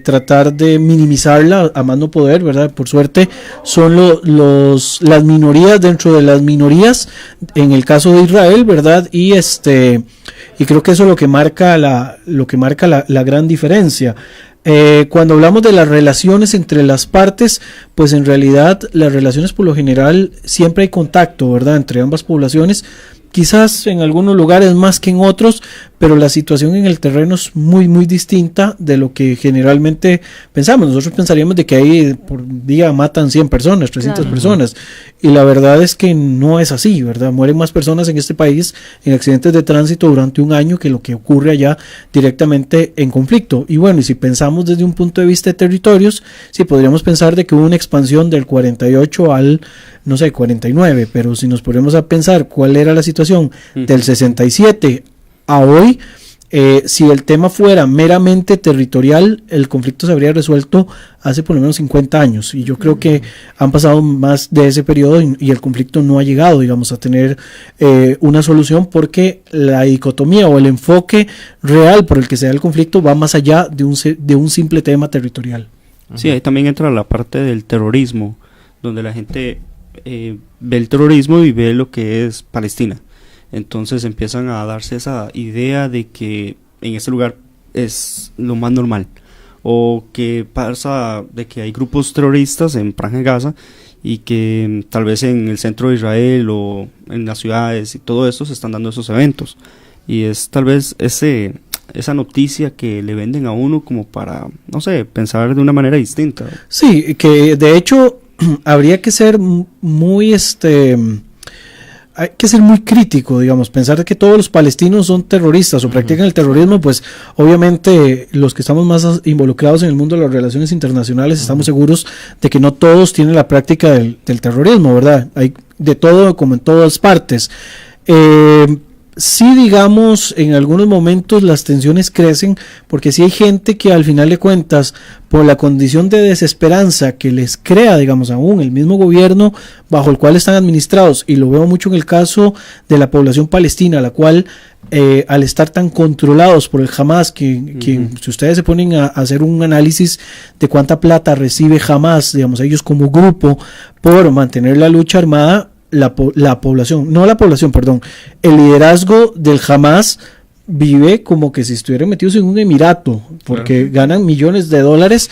tratar de minimizarla a más no poder, ¿verdad? Por suerte son las minorías dentro de las minorías, en el caso de Israel, ¿verdad? Y creo que eso es lo que marca la gran diferencia. Cuando hablamos de las relaciones entre las partes, pues en realidad las relaciones por lo general siempre hay contacto, ¿verdad?, entre ambas poblaciones. Quizás en algunos lugares más que en otros, pero la situación en el terreno es muy muy distinta de lo que generalmente pensamos. Nosotros pensaríamos de que ahí por día matan 100 personas, 300 claro. personas, y la verdad es que no es así, ¿verdad? Mueren más personas en este país en accidentes de tránsito durante un año que lo que ocurre allá directamente en conflicto. Y bueno, y si pensamos desde un punto de vista de territorios, sí podríamos pensar de que hubo una expansión del 48 al, no sé, 49, pero si nos ponemos a pensar cuál era la situación del 67 a hoy, si el tema fuera meramente territorial, el conflicto se habría resuelto hace por lo menos 50 años, y yo creo que han pasado más de ese periodo y el conflicto no ha llegado, digamos, a tener una solución, porque la dicotomía o el enfoque real por el que se da el conflicto va más allá de un simple tema territorial. Sí, ahí también entra la parte del terrorismo, donde la gente ve el terrorismo y ve lo que es Palestina. Entonces empiezan a darse esa idea de que en ese lugar es lo más normal, o que pasa de que hay grupos terroristas en Franja de Gaza y que tal vez en el centro de Israel o en las ciudades y todo eso se están dando esos eventos, y es tal vez esa noticia que le venden a uno como para, no sé, pensar de una manera distinta. Sí, que de hecho habría que ser muy hay que ser muy crítico, digamos, pensar que todos los palestinos son terroristas o practican el terrorismo. Pues obviamente los que estamos más involucrados en el mundo de las relaciones internacionales estamos seguros de que no todos tienen la práctica del terrorismo, ¿verdad? Hay de todo, como en todas partes. Sí, digamos, en algunos momentos las tensiones crecen, porque sí hay gente que al final de cuentas, por la condición de desesperanza que les crea, digamos, aún el mismo gobierno bajo el cual están administrados, y lo veo mucho en el caso de la población palestina, la cual al estar tan controlados por el Hamas, que si ustedes se ponen a hacer un análisis de cuánta plata recibe Hamas, digamos, ellos como grupo, por mantener la lucha armada, el liderazgo del Hamas vive como que si estuvieran metidos en un emirato, porque ganan millones de dólares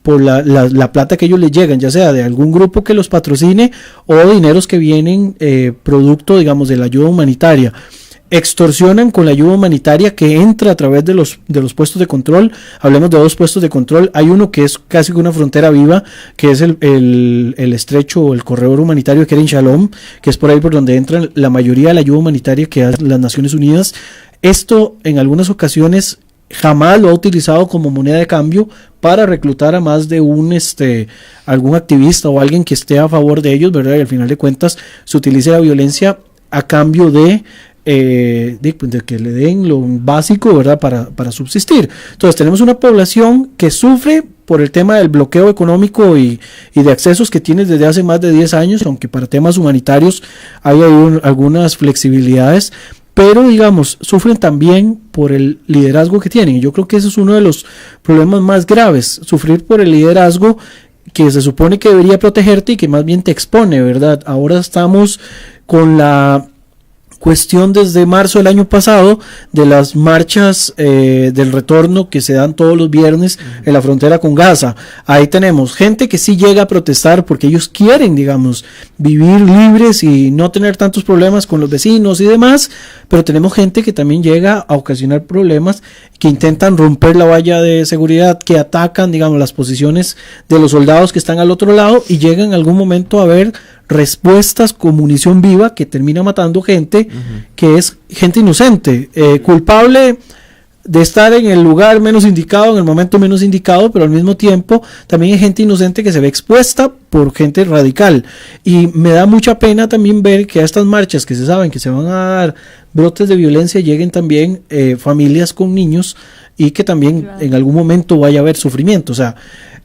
por la plata que ellos les llegan, ya sea de algún grupo que los patrocine o dineros que vienen producto, digamos, de la ayuda humanitaria. Extorsionan con la ayuda humanitaria que entra a través de los puestos de control. Hablemos de 2 puestos de control. Hay uno que es casi una frontera viva, que es el estrecho o el corredor humanitario que era en Shalom, que es por ahí por donde entra la mayoría de la ayuda humanitaria que hacen las Naciones Unidas. Esto en algunas ocasiones jamás lo ha utilizado como moneda de cambio para reclutar a más de algún activista o alguien que esté a favor de ellos, ¿verdad? Y al final de cuentas se utiliza la violencia a cambio de que le den lo básico, ¿verdad?, para subsistir. Entonces tenemos una población que sufre por el tema del bloqueo económico y de accesos que tiene desde hace más de 10 años, aunque para temas humanitarios hay algunas flexibilidades, pero digamos, sufren también por el liderazgo que tienen, y yo creo que ese es uno de los problemas más graves, sufrir por el liderazgo que se supone que debería protegerte y que más bien te expone, ¿verdad? Ahora estamos con la cuestión desde marzo del año pasado de las marchas del retorno que se dan todos los viernes en la frontera con Gaza. Ahí tenemos gente que sí llega a protestar porque ellos quieren, digamos, vivir libres y no tener tantos problemas con los vecinos y demás, pero tenemos gente que también llega a ocasionar problemas, que intentan romper la valla de seguridad, que atacan, digamos, las posiciones de los soldados que están al otro lado, y llegan en algún momento a ver respuestas con munición viva que termina matando gente, que es gente inocente, culpable. de estar en el lugar menos indicado, en el momento menos indicado, pero al mismo tiempo también hay gente inocente que se ve expuesta por gente radical. Y me da mucha pena también ver que a estas marchas que se saben que se van a dar brotes de violencia lleguen también familias con niños y que también en algún momento vaya a haber sufrimiento. O sea,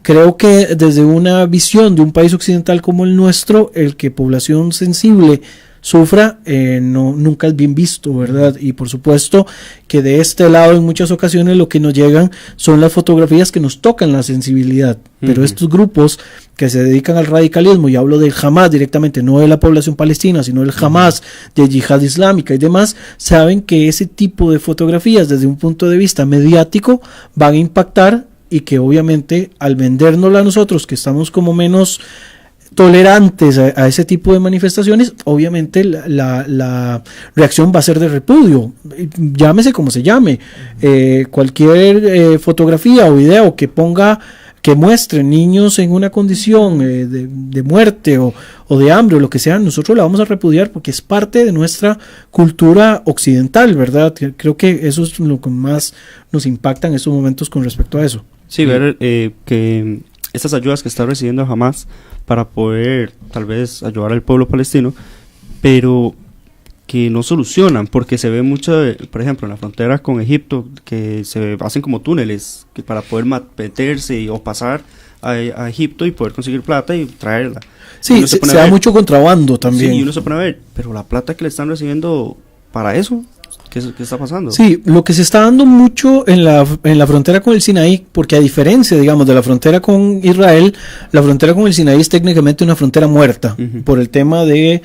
creo que desde una visión de un país occidental como el nuestro, el que población sensible sufra, nunca es bien visto, ¿verdad? Y por supuesto que de este lado en muchas ocasiones lo que nos llegan son las fotografías que nos tocan la sensibilidad, pero estos grupos que se dedican al radicalismo, y hablo del Hamas directamente, no de la población palestina, sino del Hamas, de Yihad Islámica y demás, saben que ese tipo de fotografías desde un punto de vista mediático van a impactar, y que obviamente al vendérnosla a nosotros, que estamos como menos tolerantes a ese tipo de manifestaciones, obviamente la reacción va a ser de repudio, llámese como se llame. Cualquier fotografía o video que muestre niños en una condición de muerte o de hambre o lo que sea, nosotros la vamos a repudiar porque es parte de nuestra cultura occidental, ¿verdad? Creo que eso es lo que más nos impacta en estos momentos con respecto a eso. Sí, ver que estas ayudas que está recibiendo Hamas para poder tal vez ayudar al pueblo palestino, pero que no solucionan, porque se ve mucho, por ejemplo, en la frontera con Egipto, que se hacen como túneles que para poder meterse o pasar a Egipto y poder conseguir plata y traerla. Sí, se da mucho contrabando también. Sí, y uno se pone a ver, pero la plata que le están recibiendo para eso, ¿qué está pasando? Sí, lo que se está dando mucho en la frontera con el Sinaí, porque a diferencia, digamos, de la frontera con Israel, la frontera con el Sinaí es técnicamente una frontera muerta, por el tema del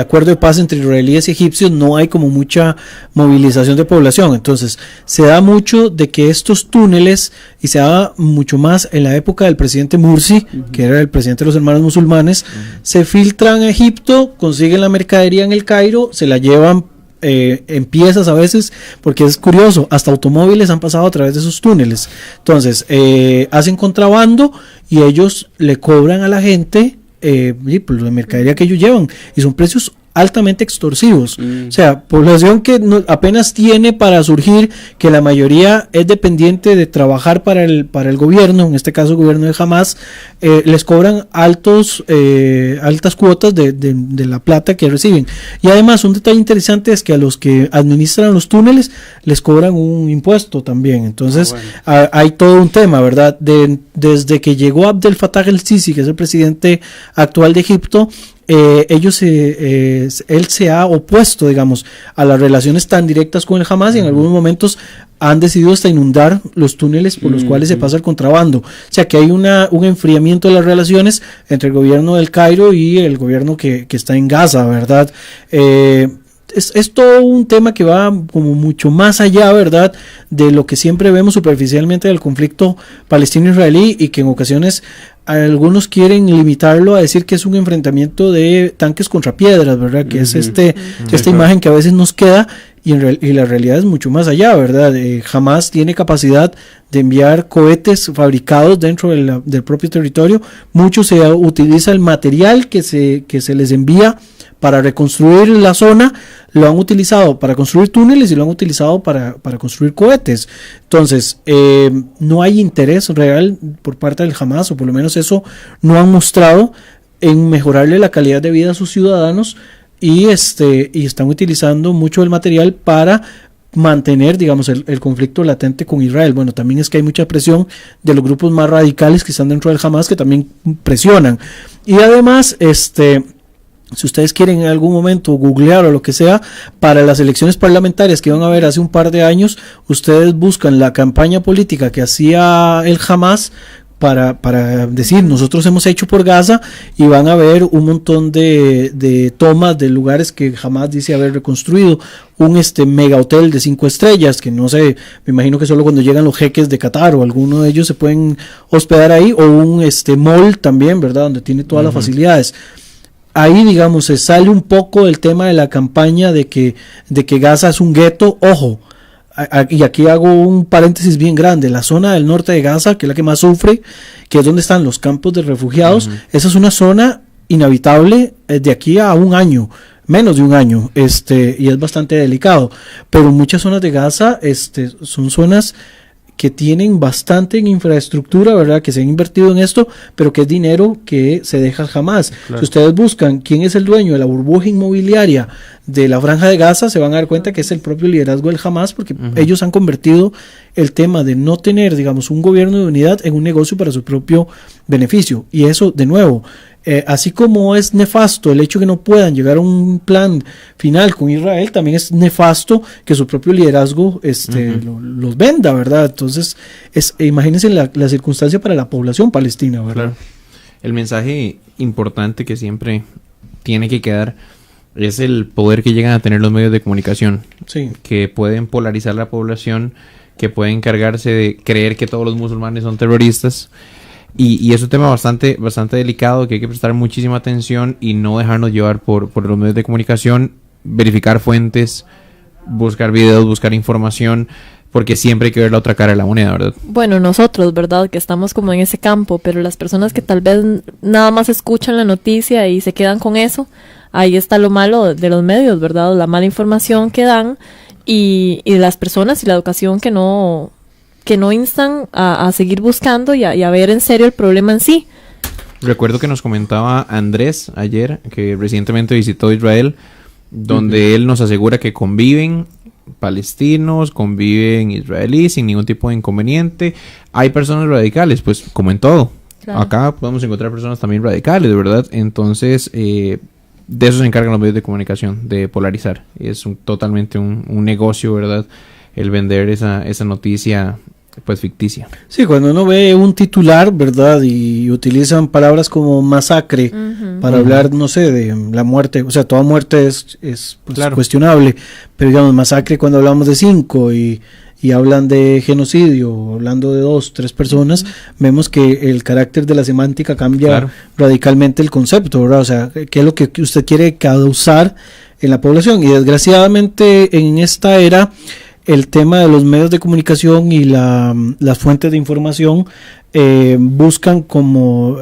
acuerdo de paz entre israelíes y egipcios. No hay como mucha movilización de población, entonces se da mucho de que estos túneles, y se da mucho más en la época del presidente Mursi, que era el presidente de los hermanos musulmanes, se filtran a Egipto, consiguen la mercadería en el Cairo, se la llevan en piezas a veces, porque es curioso, hasta automóviles han pasado a través de esos túneles. Entonces hacen contrabando y ellos le cobran a la gente por la mercadería que ellos llevan, y son precios altamente extorsivos. O sea, población que apenas tiene para surgir, que la mayoría es dependiente de trabajar para el gobierno, en este caso el gobierno de Hamas, les cobran altas cuotas de la plata que reciben. Y además un detalle interesante es que a los que administran los túneles les cobran un impuesto también. Entonces hay todo un tema, ¿verdad? Desde que llegó Abdel Fattah el-Sisi, que es el presidente actual de Egipto, él se ha opuesto, digamos, a las relaciones tan directas con el Hamas, y en algunos momentos han decidido hasta inundar los túneles por los cuales se pasa el contrabando. O sea que hay un enfriamiento de las relaciones entre el gobierno del Cairo y el gobierno que está en Gaza, ¿verdad? Es todo un tema que va como mucho más allá, ¿verdad?, de lo que siempre vemos superficialmente del conflicto palestino-israelí, y que en ocasiones algunos quieren limitarlo a decir que es un enfrentamiento de tanques contra piedras, ¿verdad? Que es esta imagen que a veces nos queda, y la realidad es mucho más allá, ¿verdad? Hamas tiene capacidad de enviar cohetes fabricados dentro del propio territorio. Mucho se utiliza el material que se les envía para reconstruir la zona, lo han utilizado para construir túneles y lo han utilizado para construir cohetes. Entonces, no hay interés real por parte del Hamas, o por lo menos eso no han mostrado, en mejorarle la calidad de vida a sus ciudadanos, y están utilizando mucho el material para mantener, digamos, el conflicto latente con Israel. Bueno, también es que hay mucha presión de los grupos más radicales que están dentro del Hamas, que también presionan. Y además, si ustedes quieren en algún momento googlear o lo que sea, para las elecciones parlamentarias que iban a haber hace un par de años, ustedes buscan la campaña política que hacía el Hamas para decir nosotros hemos hecho por Gaza, y van a ver un montón de tomas de lugares que Hamas dice haber reconstruido. Un mega hotel de 5 estrellas, que no sé, me imagino que solo cuando llegan los jeques de Qatar o alguno de ellos se pueden hospedar ahí, o un mall también, ¿verdad?, donde tiene todas las facilidades. Ahí, digamos, se sale un poco del tema de la campaña de que Gaza es un gueto. Ojo, y aquí hago un paréntesis bien grande: la zona del norte de Gaza, que es la que más sufre, que es donde están los campos de refugiados, esa es una zona inhabitable de aquí a un año. menos de un año, y es bastante delicado. Pero muchas zonas de Gaza son zonas que tienen bastante en infraestructura, ¿verdad? Que se han invertido en esto, pero que es dinero que se deja jamás. Claro. Si ustedes buscan quién es el dueño de la burbuja inmobiliaria de la Franja de Gaza, se van a dar cuenta que es el propio liderazgo del Hamas, porque ellos han convertido el tema de no tener, digamos, un gobierno de unidad en un negocio para su propio beneficio. Y eso, de nuevo, así como es nefasto el hecho que no puedan llegar a un plan final con Israel, también es nefasto que su propio liderazgo los venda, ¿verdad? Entonces, imagínense la circunstancia para la población palestina, ¿verdad? Claro. El mensaje importante que siempre tiene que quedar es el poder que llegan a tener los medios de comunicación, sí, que pueden polarizar la población, que pueden encargarse de creer que todos los musulmanes son terroristas. Y es un tema bastante delicado que hay que prestar muchísima atención y no dejarnos llevar por los medios de comunicación, verificar fuentes, buscar videos, buscar información, porque siempre hay que ver la otra cara de la moneda, ¿verdad? Bueno, nosotros, ¿verdad? Que estamos como en ese campo, pero las personas que tal vez nada más escuchan la noticia y se quedan con eso, ahí está lo malo de los medios, ¿verdad? La mala información que dan y las personas y la educación que no instan a seguir buscando y a ver en serio el problema en sí. Recuerdo que nos comentaba Andrés ayer, que recientemente visitó Israel, donde él nos asegura que conviven palestinos, conviven israelíes sin ningún tipo de inconveniente. Hay personas radicales, pues como en todo. Claro. Acá podemos encontrar personas también radicales, ¿verdad? Entonces, de eso se encargan los medios de comunicación, de polarizar. Es totalmente un negocio, ¿verdad? El vender esa noticia pues ficticia. Sí, cuando uno ve un titular, ¿verdad? Y utilizan palabras como masacre para hablar, no sé, de la muerte, o sea, toda muerte es pues, claro, cuestionable, pero digamos, masacre cuando hablamos de 5 y hablan de genocidio, hablando de 2, 3 personas, vemos que el carácter de la semántica cambia, claro, radicalmente el concepto, ¿verdad? O sea, ¿qué es lo que usted quiere causar en la población? Y desgraciadamente en esta era el tema de los medios de comunicación y las fuentes de información buscan como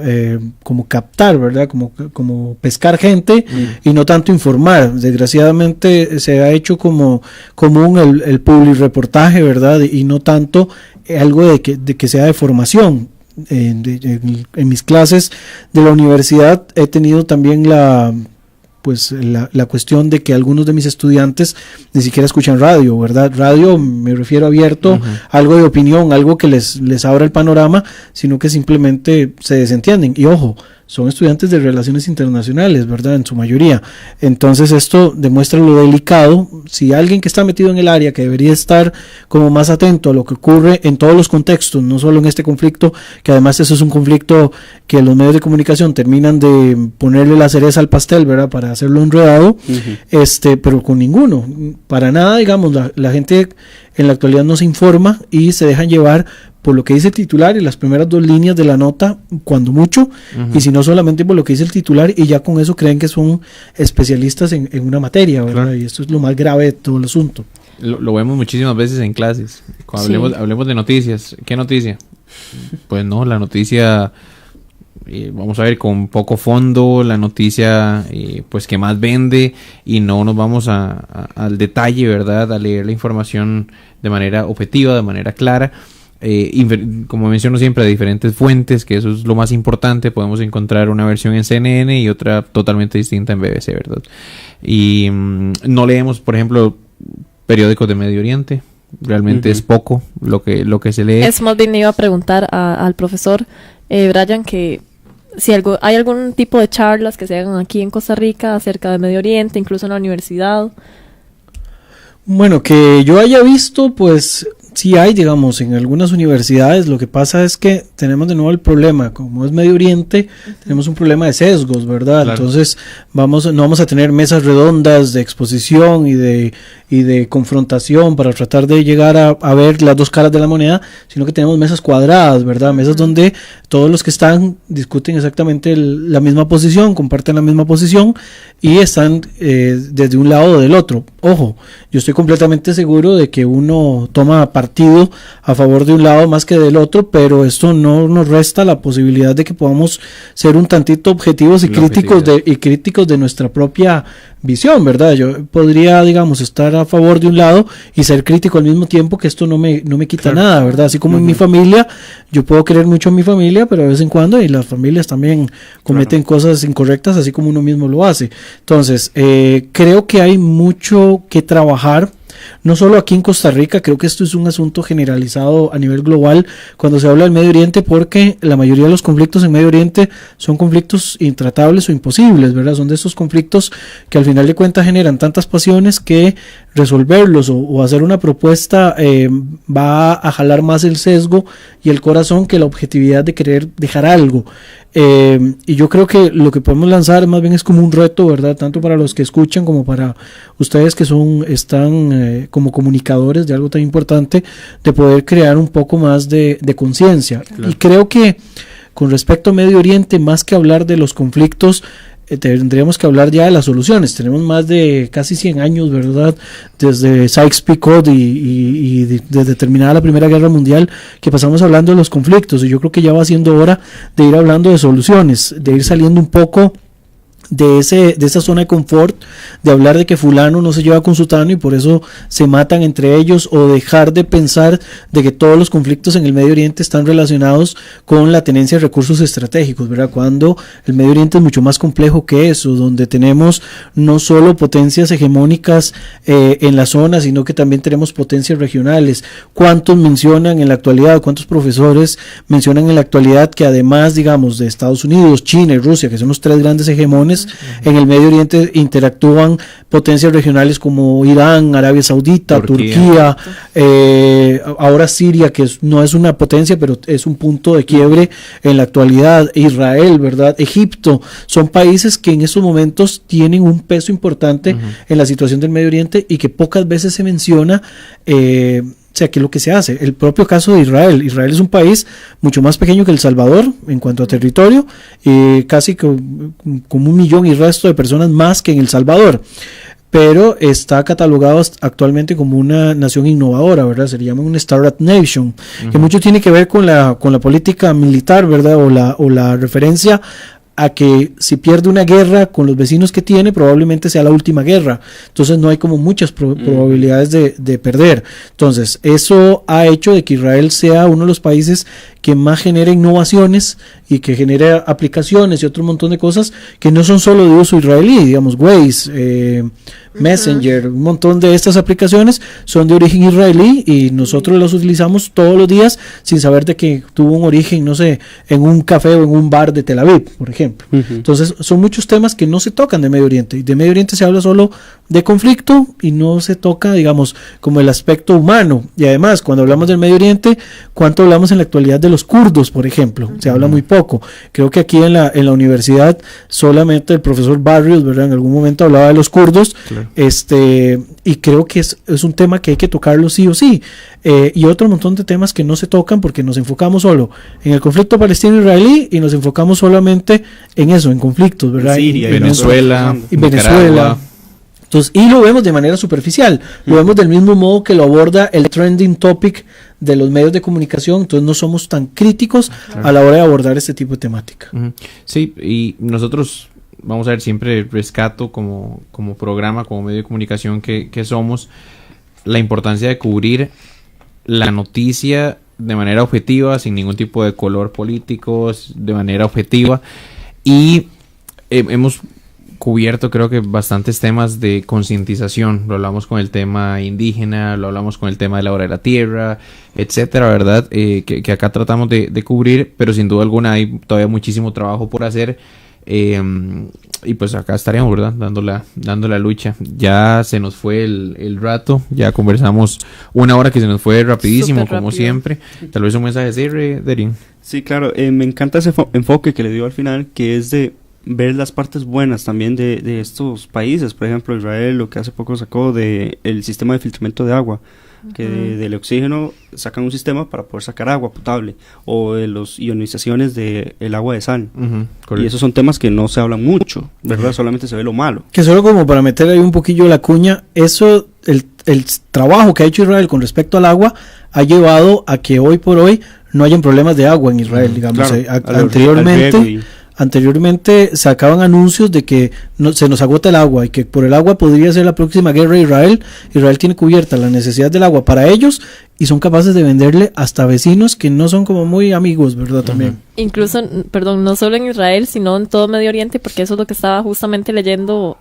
captar, ¿verdad? Como pescar gente y no tanto informar. Desgraciadamente se ha hecho como común el publireportaje, ¿verdad? Y no tanto algo de que sea de formación. En mis clases de la universidad he tenido también la cuestión de que algunos de mis estudiantes ni siquiera escuchan radio, ¿verdad? Radio me refiero abierto, algo de opinión, algo que les abra el panorama, sino que simplemente se desentienden. Y ojo, son estudiantes de relaciones internacionales, ¿verdad? En su mayoría. Entonces esto demuestra lo delicado. Si alguien que está metido en el área, que debería estar como más atento a lo que ocurre en todos los contextos, no solo en este conflicto, que además eso es un conflicto que los medios de comunicación terminan de ponerle la cereza al pastel, ¿verdad? Para hacerlo enredado, pero con ninguno. Para nada, digamos, la gente en la actualidad no se informa y se dejan llevar por lo que dice el titular y las primeras 2 líneas de la nota, cuando mucho, y si no solamente por lo que dice el titular, y ya con eso creen que son especialistas en una materia, ¿verdad? Claro. Y esto es lo más grave de todo el asunto. Lo vemos muchísimas veces en clases. Cuando hablemos de noticias, ¿qué noticia? Pues no, la noticia, vamos a ver, con poco fondo, la noticia pues que más vende, y no nos vamos al detalle, ¿verdad? A leer la información de manera objetiva, de manera clara. Como menciono siempre, de diferentes fuentes, que eso es lo más importante. Podemos encontrar una versión en CNN y otra totalmente distinta en BBC, ¿verdad? Y no leemos, por ejemplo, periódicos de Medio Oriente. Realmente es poco lo que se lee. Es más bien, iba a preguntar al profesor Brian que si hay algún tipo de charlas que se hagan aquí en Costa Rica acerca de Medio Oriente, incluso en la universidad. Bueno, que yo haya visto, pues sí hay, digamos, en algunas universidades. Lo que pasa es que tenemos de nuevo el problema, como es Medio Oriente, tenemos un problema de sesgos, ¿verdad? Claro. Entonces no vamos a tener mesas redondas de exposición y de confrontación para tratar de llegar a ver las 2 caras de la moneda, sino que tenemos mesas cuadradas, ¿verdad? Mesas donde todos los que están discuten exactamente la misma posición, comparten la misma posición y están desde un lado o del otro. Ojo, yo estoy completamente seguro de que uno toma partido a favor de un lado más que del otro, pero esto no nos resta la posibilidad de que podamos ser un tantito objetivos y críticos de nuestra propia visión, ¿verdad? Yo podría, digamos, estar a favor de un lado y ser crítico al mismo tiempo, que esto no me quita nada, ¿verdad? Así como en mi familia, yo puedo querer mucho a mi familia, pero de vez en cuando, y las familias también cometen cosas incorrectas, así como uno mismo lo hace. Entonces, creo que hay mucho que trabajar, no solo aquí en Costa Rica. Creo que esto es un asunto generalizado a nivel global cuando se habla del Medio Oriente, porque la mayoría de los conflictos en Medio Oriente son conflictos intratables o imposibles, ¿verdad? Son de esos conflictos que al final de cuentas generan tantas pasiones que resolverlos o hacer una propuesta va a jalar más el sesgo y el corazón que la objetividad de querer dejar algo. Y yo creo que lo que podemos lanzar más bien es como un reto, ¿verdad? Tanto para los que escuchan como para ustedes que están como comunicadores de algo tan importante, de poder crear un poco más de conciencia. Claro. Y creo que con respecto a Medio Oriente, más que hablar de los conflictos, tendríamos que hablar ya de las soluciones. Tenemos más de casi 100 años, ¿verdad? Desde Sykes-Picot y desde terminada la Primera Guerra Mundial, que pasamos hablando de los conflictos, y yo creo que ya va siendo hora de ir hablando de soluciones, de ir saliendo un poco de esa zona de confort, de hablar de que fulano no se lleva con sutano y por eso se matan entre ellos, o dejar de pensar de que todos los conflictos en el Medio Oriente están relacionados con la tenencia de recursos estratégicos, ¿verdad? Cuando el Medio Oriente es mucho más complejo que eso, donde tenemos no solo potencias hegemónicas en la zona, sino que también tenemos potencias regionales. ¿Cuántos mencionan en la actualidad, cuántos profesores mencionan en la actualidad que además, digamos, de Estados Unidos, China y Rusia, que son los tres grandes hegemones, en el Medio Oriente interactúan potencias regionales como Irán, Arabia Saudita, Turquía, ahora Siria, que no es una potencia, pero es un punto de quiebre en la actualidad, Israel, ¿verdad? Egipto, son países que en estos momentos tienen un peso importante en la situación del Medio Oriente y que pocas veces se menciona. O sea, que lo que se hace, el propio caso de Israel. Israel es un país mucho más pequeño que El Salvador en cuanto a territorio, casi como 1 millón y resto de personas más que en El Salvador, pero está catalogado actualmente como una nación innovadora, ¿verdad? Se le llama una Startup Nation, que mucho tiene que ver con la política militar, ¿verdad? O la referencia a que si pierde una guerra con los vecinos que tiene, probablemente sea la última guerra. Entonces no hay como muchas probabilidades de perder. Entonces eso ha hecho de que Israel sea uno de los países que más genera innovaciones y que genera aplicaciones y otro montón de cosas que no son solo de uso israelí, digamos Waze, Messenger, un montón de estas aplicaciones son de origen israelí y nosotros las utilizamos todos los días sin saber de que tuvo un origen, no sé, en un café o en un bar de Tel Aviv, por ejemplo. Entonces son muchos temas que no se tocan de Medio Oriente, y de Medio Oriente se habla solo de conflicto y no se toca, digamos, como el aspecto humano. Y además, cuando hablamos del Medio Oriente, ¿cuánto hablamos en la actualidad de los kurdos, por ejemplo? Se habla muy poco. Creo que aquí en la universidad solamente el profesor Barrios, ¿verdad?, en algún momento hablaba de los kurdos. Claro. Y creo que es un tema que hay que tocarlo sí o sí, y otro montón de temas que no se tocan porque nos enfocamos solo en el conflicto palestino-israelí y nos enfocamos solamente en eso, en conflictos, ¿verdad? Siria, Venezuela, Entonces, y lo vemos de manera superficial, lo vemos del mismo modo que lo aborda el trending topic de los medios de comunicación. Entonces no somos tan críticos a la hora de abordar este tipo de temática. Sí, y nosotros vamos a ver, siempre rescato como programa, como medio de comunicación que somos, la importancia de cubrir la noticia de manera objetiva, sin ningún tipo de color político, de manera objetiva, y hemos cubierto creo que bastantes temas de concientización. Lo hablamos con el tema indígena, lo hablamos con el tema de la hora de la tierra, etcétera, ¿verdad? Que acá tratamos de cubrir, pero sin duda alguna hay todavía muchísimo trabajo por hacer. Y pues acá estaríamos, ¿verdad?, dando la lucha. Ya se nos fue el rato, ya conversamos 1 hora que se nos fue rapidísimo, como siempre. Tal vez un mensaje así, Derin. Sí, claro, me encanta ese enfoque que le dio al final, que es de ver las partes buenas también de estos países. Por ejemplo, Israel, lo que hace poco sacó de el sistema de filtramiento de agua, que del oxígeno sacan un sistema para poder sacar agua potable, o de las ionizaciones del agua de sal. Y esos son temas que no se hablan mucho, ¿verdad? Solamente se ve lo malo. Que solo como para meter ahí un poquillo la cuña, eso, el trabajo que ha hecho Israel con respecto al agua ha llevado a que hoy por hoy no hayan problemas de agua en Israel, digamos. Claro, anteriormente sacaban anuncios de que se nos agota el agua y que por el agua podría ser la próxima guerra de Israel. Israel tiene cubierta la necesidad del agua para ellos y son capaces de venderle hasta vecinos que no son como muy amigos, ¿verdad? También. Incluso, perdón, no solo en Israel, sino en todo Medio Oriente, porque eso es lo que estaba justamente leyendo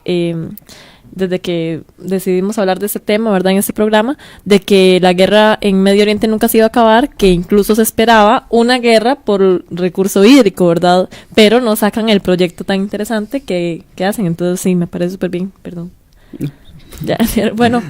desde que decidimos hablar de ese tema, ¿verdad? En este programa, de que la guerra en Medio Oriente nunca se iba a acabar, que incluso se esperaba una guerra por recurso hídrico, ¿verdad? Pero no sacan el proyecto tan interesante que hacen, entonces sí, me parece súper bien, perdón. Ya, bueno,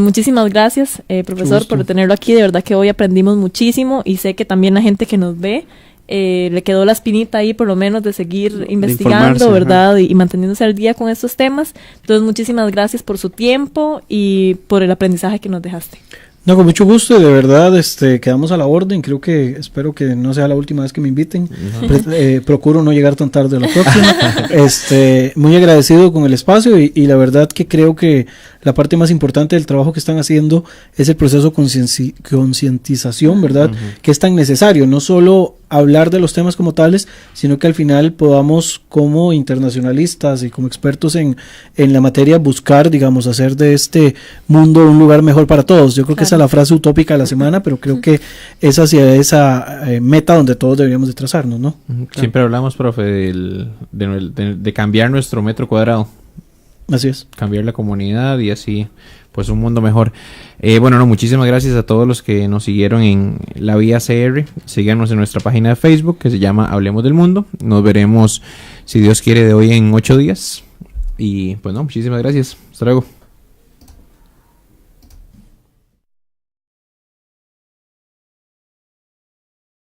muchísimas gracias, profesor, por tenerlo aquí. De verdad que hoy aprendimos muchísimo y sé que también la gente que nos ve le quedó la espinita ahí por lo menos de seguir investigando, ¿verdad? Y manteniéndose al día con estos temas. Entonces, muchísimas gracias por su tiempo y por el aprendizaje que nos dejaste. No, con mucho gusto, de verdad, quedamos a la orden. Espero que no sea la última vez que me inviten. Procuro no llegar tan tarde a la próxima. Muy agradecido con el espacio y la verdad que creo que la parte más importante del trabajo que están haciendo es el proceso de concientización, ¿verdad? Que es tan necesario, no solo hablar de los temas como tales, sino que al final podamos como internacionalistas y como expertos en la materia buscar, digamos, hacer de este mundo un lugar mejor para todos. Yo creo que esa es la frase utópica de la semana, pero creo que es hacia esa meta donde todos deberíamos de trazarnos, ¿no? Siempre hablamos, profe, de cambiar nuestro metro cuadrado. Así es. Cambiar la comunidad y así, pues un mundo mejor. Muchísimas gracias a todos los que nos siguieron en La Vía CR. Síganos en nuestra página de Facebook que se llama Hablemos del Mundo. Nos veremos, si Dios quiere, de hoy en 8 días. Y pues muchísimas gracias. Hasta luego.